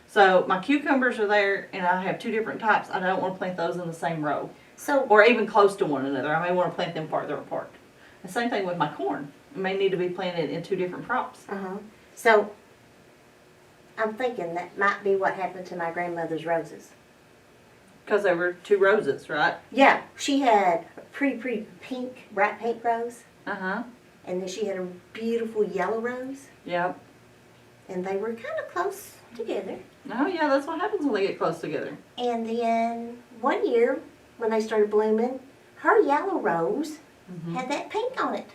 So my cucumbers are there, and I have two different types. I don't want to plant those in the same row,
So,
or even close to one another. I may want to plant them farther apart. The same thing with my corn. It may need to be planted in two different crops.
so I'm thinking that might be what happened to my grandmother's roses.
Because they were two roses, right?
Yeah, she had a pretty pink, bright pink rose,
Uh-huh.
and then she had a beautiful yellow rose,
Yep.
and they were kind of close together.
Oh, yeah, that's what happens when they get close together.
And then one year, when they started blooming, her yellow rose had that pink on it.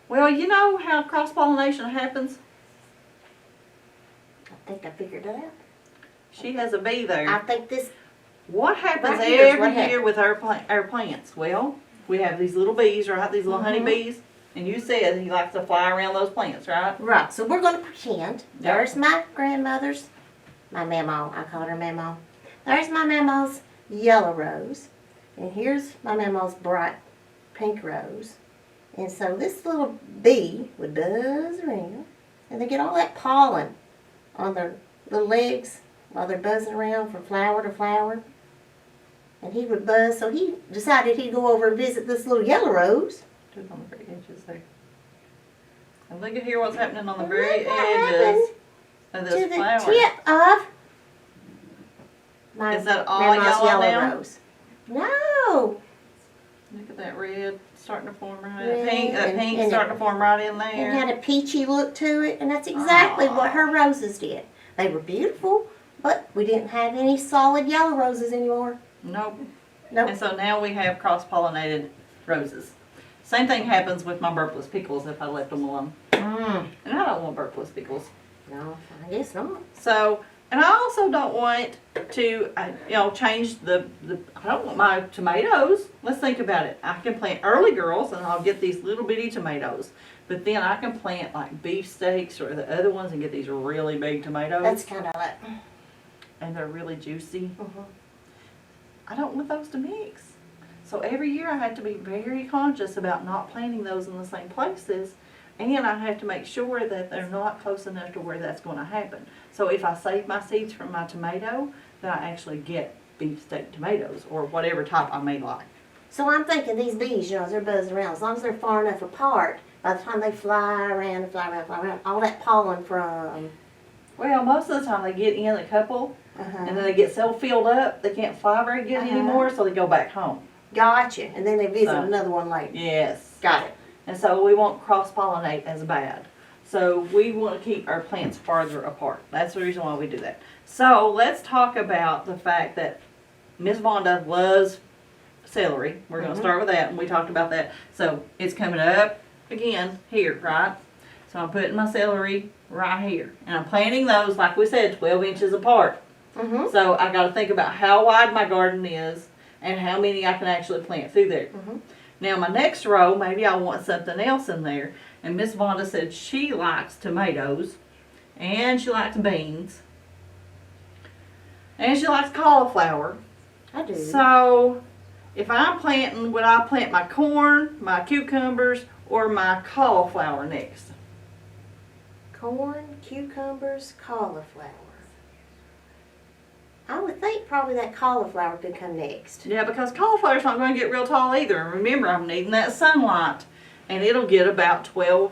Well, you know how cross-pollination happens?
I think I figured it out.
She has a bee there.
I think this
What happens
Right here is
every
what
year with our plants? Well, we have these little bees, right? These little honey bees. And you said he likes to fly around those plants, right?
Right, so we're gonna pretend. There's my grandmother's, my mamaw, I call her mamaw. There's my mamaw's yellow rose. And here's my mamaw's bright pink rose. And so this little bee would buzz around, and they get all that pollen on their little legs while they're buzzing around from flower to flower. And he would buzz, so he decided he'd go over and visit this little yellow rose.
Do it on the very edges there. And look at here what's happening on the
And
very
look what
edges of
to
this
the
flower.
tip of my
Is that all
mama's
yellow now?
rose. No.
Look at that red starting to form right.
Red
Pink, that
and-
pink
and
starting to form right in
It
there.
had a peachy look to it, and that's exactly what her roses did. They were beautiful, but we didn't have any solid yellow roses anymore.
Nope.
Nope.
And so now we have cross-pollinated roses. Same thing happens with my burpless pickles if I left them alone. And I don't want burpless pickles.
No, I guess not.
So, and I also don't want to, change the, I don't want my tomatoes. Let's think about it. I can plant early girls and I'll get these little bitty tomatoes. But then I can plant like beefsteaks or the other ones and get these really big tomatoes.
That's kind of like.
And they're really juicy.
Mhm.
I don't want those to mix. So every year I have to be very conscious about not planting those in the same places. And I have to make sure that they're not close enough to where that's going to happen. So if I save my seeds from my tomato, then I actually get beefsteak tomatoes or whatever type I may like.
So I'm thinking these bees, as they're buzzing around, as long as they're far enough apart, by the time they fly around and fly around, all that pollen from.
Well, most of the time they get in a couple
Uh-huh.
and then they get so filled up they can't fly very good anymore, so they go back home.
Gotcha. And then they visit
So,
another one later.
Yes.
Got it.
And so we won't cross-pollinate as bad. So we want to keep our plants farther apart. That's the reason why we do that. So let's talk about the fact that Miss Vonda loves celery. We're going to start with that, and we talked about that. So it's coming up again here, right? So I'm putting my celery right here. And I'm planting those, like we said, 12 inches apart.
Mm-hmm.
So I got to think about how wide my garden is and how many I can actually plant through there.
Mm-hmm.
Now my next row, maybe I want something else in there. And Miss Vonda said she likes tomatoes, and she likes beans, and she likes cauliflower.
I do.
So if I'm planting, would I plant my corn, my cucumbers, or my cauliflower next?
Corn, cucumbers, cauliflower. I would think probably that cauliflower could come next.
Yeah, because cauliflower's not going to get real tall either. And remember, I'm needing that sunlight. And it'll get about 12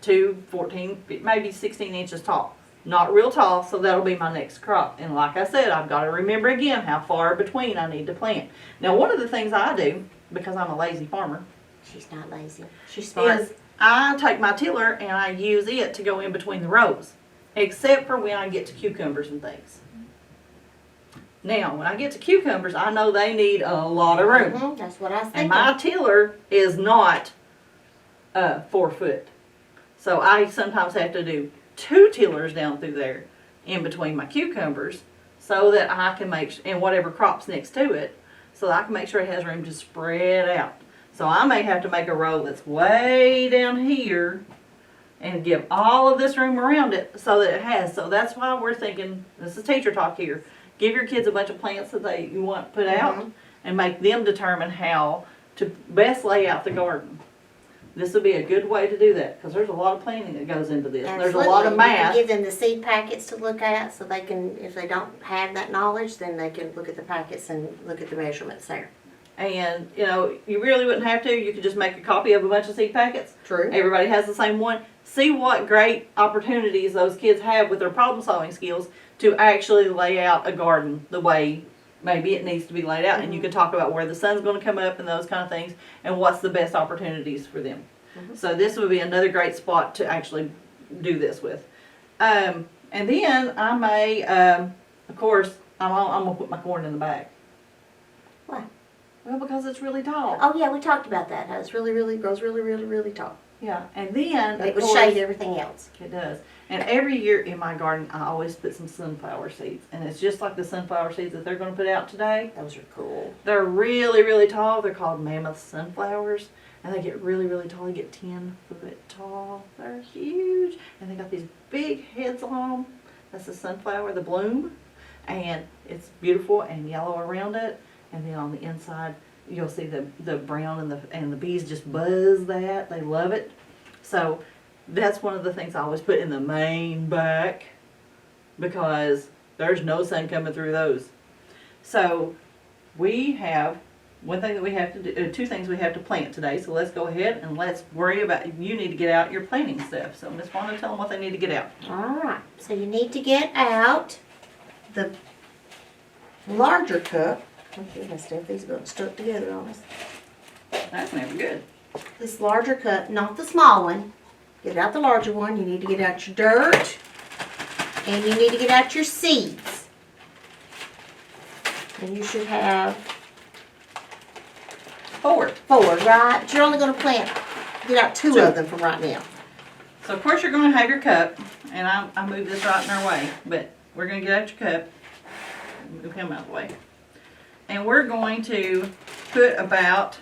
to 14, maybe 16 inches tall. Not real tall, so that'll be my next crop. And like I said, I've got to remember again how far between I need to plant. Now, one of the things I do, because I'm a lazy farmer,
She's not lazy. She's smart.
is I take my tiller and I use it to go in between the rows. Except for when I get to cucumbers and things. Now, when I get to cucumbers, I know they need a lot of room.
Mm-hmm. That's what I was thinking.
And my tiller is not 4 foot. So I sometimes have to do 2 tillers down through there in between my cucumbers so that I can make, and whatever crops next to it, so that I can make sure it has room to spread out. So I may have to make a row that's way down here and give all of this room around it so that it has. So that's why we're thinking, this is teacher talk here, give your kids a bunch of plants that you want put out and make them determine how to best lay out the garden. This would be a good way to do that because there's a lot of planning that goes into this.
Absolutely.
There's a lot of
You
math.
can give them the seed packets to look at so they can, if they don't have that knowledge, then they can look at the packets and look at the measurements there.
And, you really wouldn't have to. You could just make a copy of a bunch of seed packets.
True.
Everybody has the same one. See what great opportunities those kids have with their problem-solving skills to actually lay out a garden the way maybe it needs to be laid out. And you can talk about where the sun's going to come up and those kind of things and what's the best opportunities for them. So this would be another great spot to actually do this with. And then I may, of course, I'm going to put my corn in the bag.
Why?
Well, because it's really tall.
Oh yeah, we talked about that. How it's grows really tall.
Yeah, and then
It
of
would
course,
shade everything else.
it does. And every year in my garden, I always put some sunflower seeds, and it's just like the sunflower seeds that they're going to put out today.
Those are cool.
They're really tall. They're called mammoth sunflowers, and they get really tall. They get 10-foot tall. They're huge, and they got these big heads on them. That's the sunflower, the bloom, and it's beautiful and yellow around it. And then on the inside, you'll see the brown and the bees just buzz that. They love it. So that's one of the things I always put in the main back because there's no sun coming through those. So we have one thing that we have to do, two things we have to plant today. So let's go ahead and let's worry about, you need to get out your planting stuff. So Miss Wanda, tell them what they need to get out.
All right. So you need to get out the larger cup. Oh goodness, Steph, these are stuck together on us.
That's never good.
This larger cup, not the small one. Get out the larger one. You need to get out your dirt. And you need to get out your seeds. And you should have
Four,
right? But you're only going to get out two of them from right now.
So of course you're going to have your cup, and I moved this right in our way, but we're going to get out your cup. Move him out of the way. And we're going to put about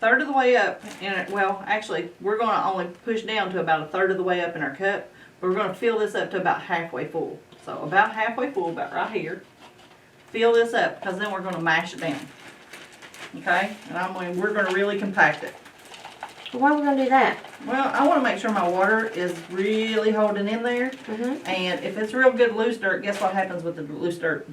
third of the way up in it. Well, actually, we're going to only push down to about a third of the way up in our cup. We're going to fill this up to about halfway full. So about halfway full, about right here. Fill this up, because then we're going to mash it down. Okay? And we're going to really compact it.
Why are we going to do that?
Well, I want to make sure my water is really holding in there.
Mm-hmm.
And if it's real good loose dirt, guess what happens with the loose dirt?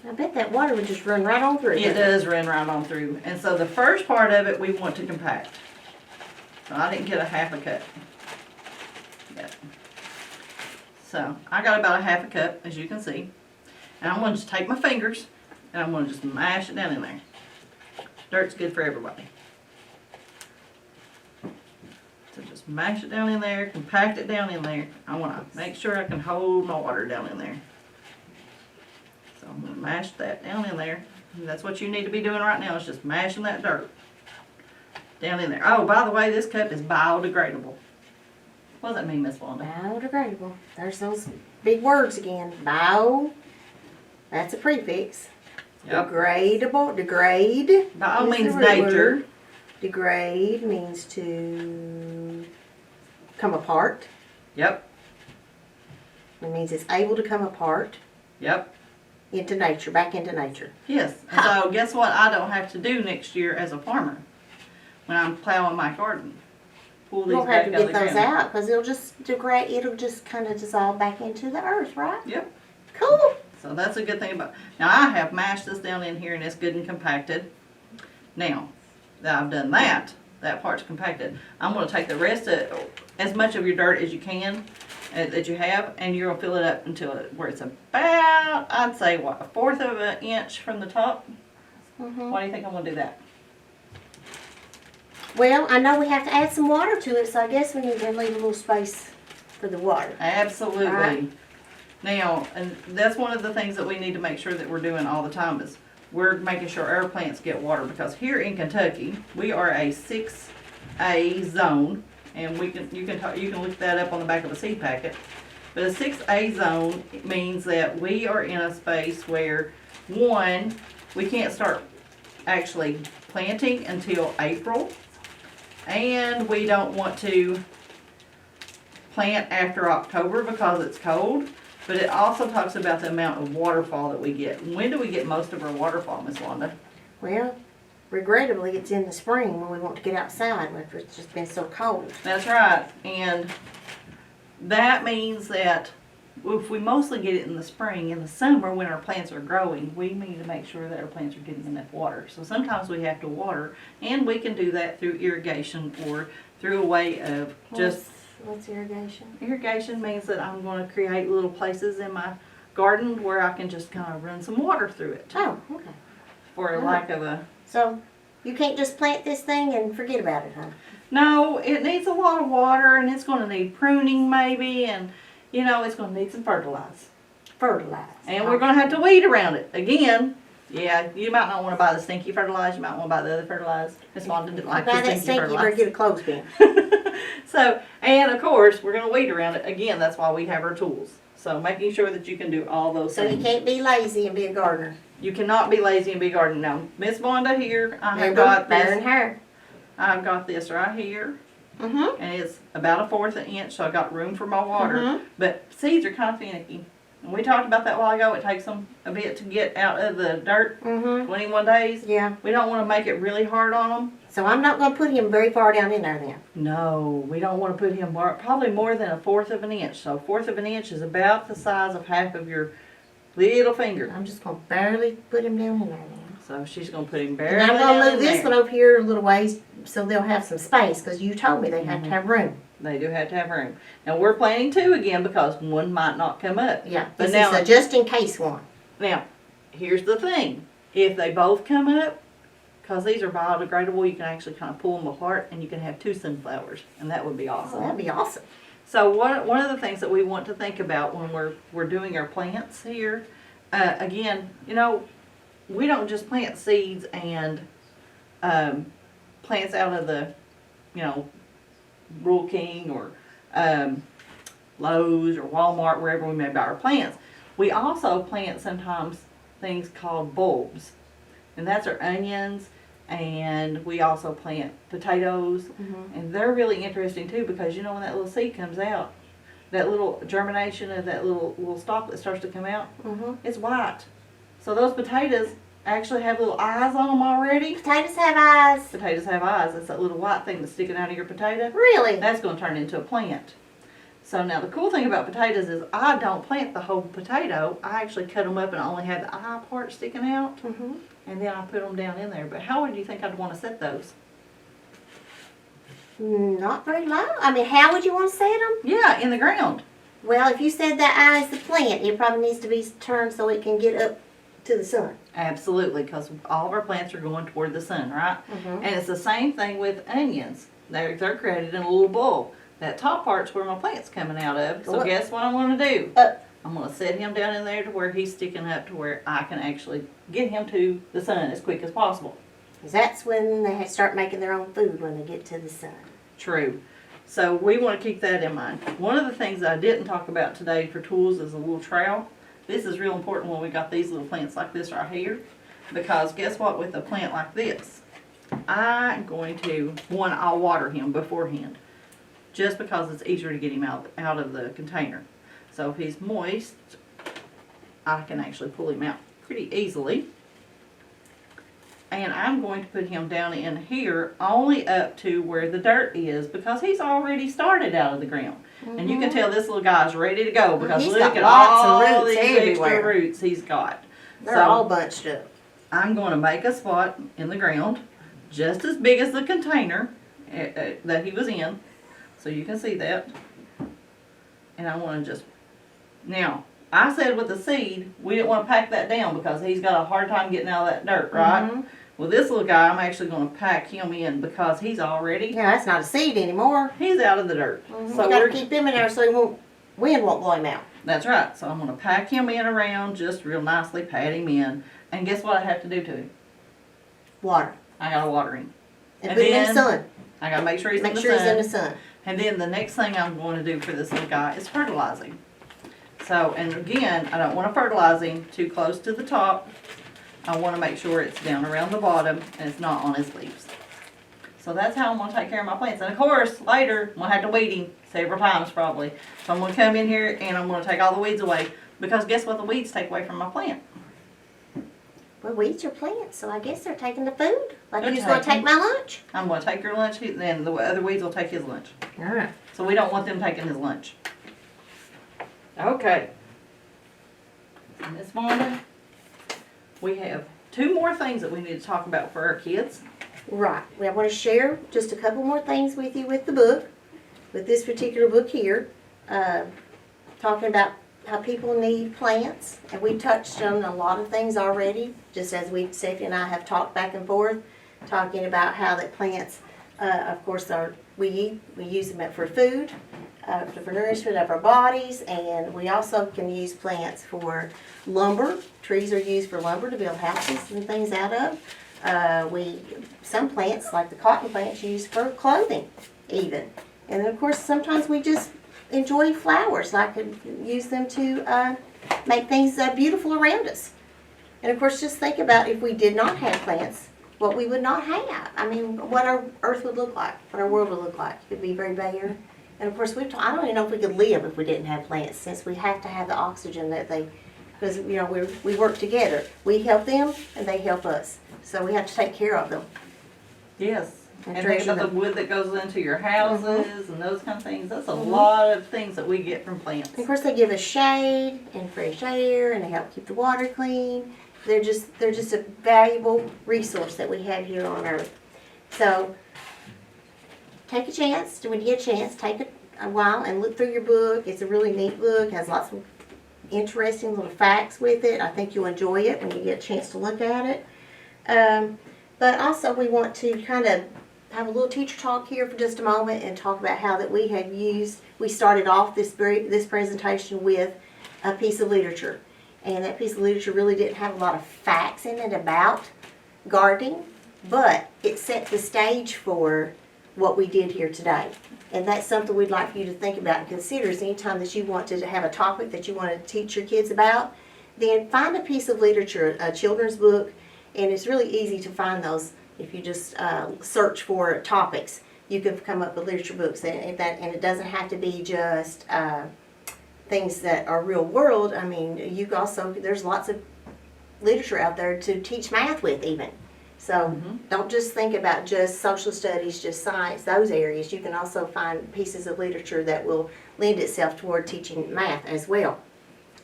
I bet that water would just run right on through.
It does run right on through. And so the first part of it we want to compact. So I didn't get a half a cup yet. So I got about a half a cup, as you can see. And I'm going to just take my fingers and I'm going to just mash it down in there. Dirt's good for everybody. So just mash it down in there, compact it down in there. I want to make sure I can hold my water down in there. So I'm going to mash that down in there. And that's what you need to be doing right now, is just mashing that dirt down in there. Oh, by the way, this cup is biodegradable. What does that mean, Miss Wanda?
Biodegradable. There's those big words again. Bio. That's a prefix.
Yep.
Degradable. Degrade.
Bio
is
means
the root
nature.
word. Degrade means to come apart.
Yep.
It means it's able to come apart
Yep.
into nature, back into nature.
Yes. And so guess what I don't have to do next year as a farmer when I'm plowing my garden? Pull these
You'll
back
have to
out of
get
the
those
ground.
out because it'll just degrade. It'll just kind of dissolve back into the earth, right?
Yep.
Cool.
So that's a good thing about. Now I have mashed this down in here and it's good and compacted. Now that I've done that part's compacted. I'm going to take the rest of as much of your dirt as you can that you have, and you're gonna fill it up until where it's about, I'd say, what, 1/4 of an inch from the top.
Mm-hmm.
Why do you think I'm gonna do that?
Well, I know we have to add some water to it, so I guess we need to leave a little space for the water.
Absolutely.
Right.
Now, and that's one of the things that we need to make sure that we're doing all the time is we're making sure our plants get water, because here in Kentucky we are a 6A zone, and you can look that up on the back of a seed packet. But a 6A zone means that we are in a space where, one, we can't start actually planting until April, and we don't want to plant after October because it's cold. But it also talks about the amount of waterfall that we get. When do we get most of our waterfall, Miss Wanda?
Well, regrettably, it's in the spring when we want to get outside after it's just been so cold.
That's right. And that means that if we mostly get it in the spring, in the summer when our plants are growing, we need to make sure that our plants are getting enough water. So sometimes we have to water, and we can do that through irrigation or through a way of just...
What's irrigation?
Irrigation means that I'm going to create little places in my garden where I can just kind of run some water through it.
Oh, okay.
For a lack of a...
So, you can't just plant this thing and forget about it, huh?
No, it needs a lot of water, and it's going to need pruning maybe, and you know, it's going to need some fertilizer.
Fertilize.
And we're gonna have to weed around it. Again, yeah, you might not wanna buy the stinky fertilizer, you might wanna buy the other fertilizer. Miss Wanda didn't like
Buy
the
that
stinky
stinky, you better
fertilizer.
get a clothespin.
So, and of course, we're gonna weed around it. Again, that's why we have our tools. So making sure that you can do all those
So
things.
you can't be lazy and be a gardener.
You cannot be lazy and be gardening. Now, Miss Wanda here, I have
Remember,
got
burn
this.
her.
I've got this right here,
Mm-hmm.
and it's about 1/4 inch, so I got room for my water.
Mhm.
But seeds are kind of finicky. And we talked about that a while ago. It takes them a bit to get out of the dirt.
Mm-hmm.
21 days.
Yeah.
We don't want to make it really hard on them.
So I'm not going to put him very far down in there then.
No, we don't want to put him probably more than 1/4 inch. So 1/4 inch is about the size of half of your little finger.
I'm just going to barely put him down in there now.
So she's going to put him barely
And I'm
down
going to
in
move this
there.
one over here a little ways so they'll have some space because you told me they have to have room.
They do have to have room. Now we're planting 2 again because one might not come up.
Yeah.
But
This
now-
is a just in case one.
Now, here's the thing. If they both come up, because these are biodegradable, you can actually kind of pull them apart and you can have 2 sunflowers. And that would be
Oh,
awesome.
that'd be awesome.
So one of the things that we want to think about when we're doing our plants here, again, you know, we don't just plant seeds and plants out of the, you know, Rural King or Lowe's or Walmart, wherever we may buy our plants. We also plant sometimes things called bulbs, and that's our onions. And we also plant potatoes, and they're really interesting too because you know when that little seed comes out, that little germination of that little stalk that starts to come out, it's white. So those potatoes actually have little eyes on them already.
Potatoes have eyes.
Potatoes have eyes. It's that little white thing that's sticking out of your potato.
Really?
That's going to turn into a plant. So now the cool thing about potatoes is I don't plant the whole potato. I actually cut them up and I only have the eye part sticking out. And then I put them down in there. But how would you think I'd want to set those?
Not very low. I mean, how would you want to set them?
Yeah, in the ground.
Well, if you said that eye is the plant, it probably needs to be turned so it can get up to the sun.
Absolutely, because all of our plants are going toward the sun, right? And it's the same thing with onions. They're created in a little bulb. That top part's where my plant's coming out of. So
Go up.
guess what I'm going to do?
Up.
I'm going to set him down in there to where he's sticking up to where I can actually get him to the sun as quick as possible.
'Cause that's when they start making their own food, when they get to the sun.
True. So we want to keep that in mind. One of the things I didn't talk about today for tools is a little trowel. This is real important when we got these little plants like this right here. Because guess what, with a plant like this, I'm going to, I'll water him beforehand. Just because it's easier to get him out of the container. So if he's moist, I can actually pull him out pretty easily. And I'm going to put him down in here only up to where the dirt is because he's already started out of the ground. And you can tell this little guy's ready to go because
He's
look
got
at
lots of
all
roots
these
everywhere.
extra roots he's got.
They're
So
all bunched up.
I'm going to make a spot in the ground just as big as the container that he was in. So you can see that. And I want to just, now, I said with the seed, we didn't want to pack that down because he's got a hard time getting out of that dirt, right? Well, this little guy, I'm actually going to pack him in because he's already,
Yeah, that's not a seed anymore.
he's out of the dirt.
You
So
got
we're,
to keep them in there so wind won't blow him out.
that's right. So I'm going to pack him in around, just real nicely, pat him in. And guess what I have to do to him?
Water.
I got to water him.
And
And
put him in the
then
sun.
I got to make sure he's
Make
in the
sure
sun.
he's in the sun.
And then the next thing I'm going to do for this little guy is fertilizing. So, and again, I don't want to fertilize him too close to the top. I want to make sure it's down around the bottom and it's not on his leaves. So that's how I'm going to take care of my plants. And of course, later, I'm going to have to weed him several times probably. So I'm going to come in here and I'm going to take all the weeds away. Because guess what the weeds take away from my plant?
Well, weeds are plants, so I guess they're taking the food. Like
They're
you just going to take
taking-
my lunch?
I'm going to take your lunch, then the other weeds will take his lunch.
All right.
So we don't want them taking his lunch. Okay. Miss Wanda, we have 2 more things that we need to talk about for our kids.
Right. Well, I want to share just a couple more things with you with the book, with this particular book here, talking about how people need plants. And we touched on a lot of things already, just as Stephanie and I have talked back and forth, talking about how that plants of course, we use them for food, for nourishment of our bodies, and we also can use plants for lumber. Trees are used for lumber to build houses and things out of. Some plants, like the cotton plants, used for clothing, even. And then, of course, sometimes we just enjoy flowers. I could use them to make things beautiful around us. And of course, just think about if we did not have plants, what we would not have. I mean, what our earth would look like, what our world would look like. It would be very bare. And of course, I don't even know if we could live if we didn't have plants, since we have to have the oxygen that they, because, you know, we work together. We help them and they help us. So we have to take care of them.
Yes. And think
treasure
about the
them.
wood that goes into your houses and those kind of things. That's a lot of things that we get from plants.
And of course, they give us shade and fresh air, and they help keep the water clean. They're just a valuable resource that we have here on Earth. So take a chance, when you get a chance, take a while and look through your book. It's a really neat book. It has lots of interesting little facts with it. I think you'll enjoy it when you get a chance to look at it. But also, we want to kind of have a little teacher talk here for just a moment and talk about how that we started off this presentation with a piece of literature. And that piece of literature really didn't have a lot of facts in it about gardening, but it set the stage for what we did here today. And that's something we'd like for you to think about and consider is anytime that you want to have a topic that you want to teach your kids about, then find a piece of literature, a children's book, and it's really easy to find those. If you just search for topics, you can come up with literature books, and it doesn't have to be just things that are real world. I mean, there's lots of literature out there to teach math with even. So don't just think about just social studies, just science, those areas. You can also find pieces of literature that will lend itself toward teaching math as well.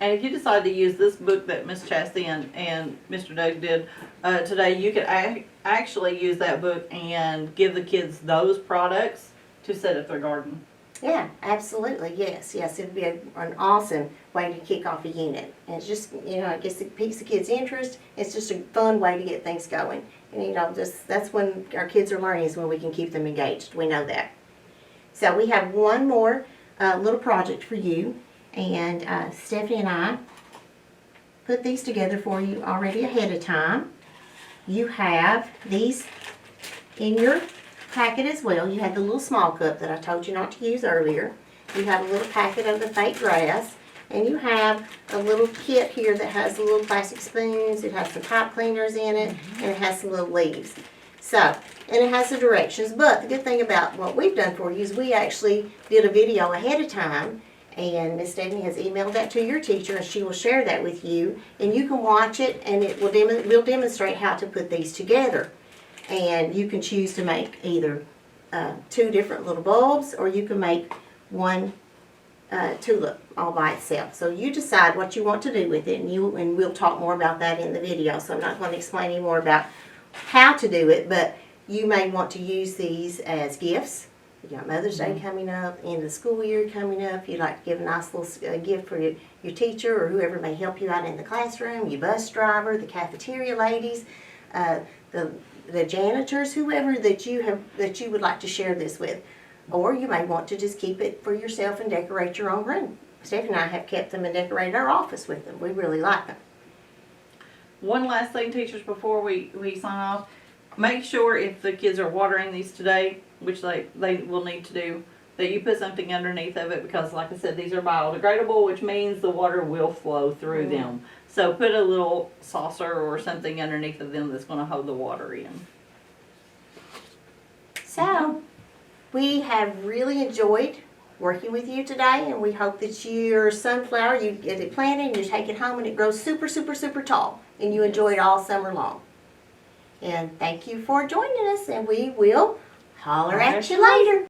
And if you decide to use this book that Miss Chastity and Mr. Doug did today, you could actually use that book and give the kids those products to set up their garden.
Yeah, absolutely. Yes. It'd be an awesome way to kick off a unit. And it's just, it gets the piques the kids' interest. It's just a fun way to get things going. And, that's when our kids are learning is when we can keep them engaged. We know that. So we have one more little project for you. And Stephanie and I put these together for you already ahead of time. You have these in your packet as well. You have the little small cup that I told you not to use earlier. You have a little packet of the fake grass. And you have a little kit here that has the little plastic spoons. It has some pipe cleaners in it. And it has some little leaves. And it has the directions. But the good thing about what we've done for you is we actually did a video ahead of time. And Miss Stephanie has emailed that to your teacher, and she will share that with you. And you can watch it, and we'll demonstrate how to put these together. And you can choose to make either 2 different little bulbs, or you can make one tulip all by itself. So you decide what you want to do with it, and we'll talk more about that in the video. So I'm not going to explain any more about how to do it, but you may want to use these as gifts. You got Mother's Day coming up, end of the school year coming up. You'd like to give a nice little gift for your teacher or whoever may help you out in the classroom, your bus driver, the cafeteria ladies, the janitors, whoever that you would like to share this with. Or you may want to just keep it for yourself and decorate your own room. Stephanie and I have kept them and decorated our office with them. We really like them.
One last thing, teachers, before we sign off. Make sure if the kids are watering these today, which they will need to do, that you put something underneath of it because, like I said, these are biodegradable, which means the water will flow through them. So put a little saucer or something underneath of them that's going to hold the water in.
So, we have really enjoyed working with you today, and we hope that your sunflower, you get it planted and you take it home and it grows super, super, super tall, and you enjoy it all summer long. And thank you for joining us, and we will holler at you later.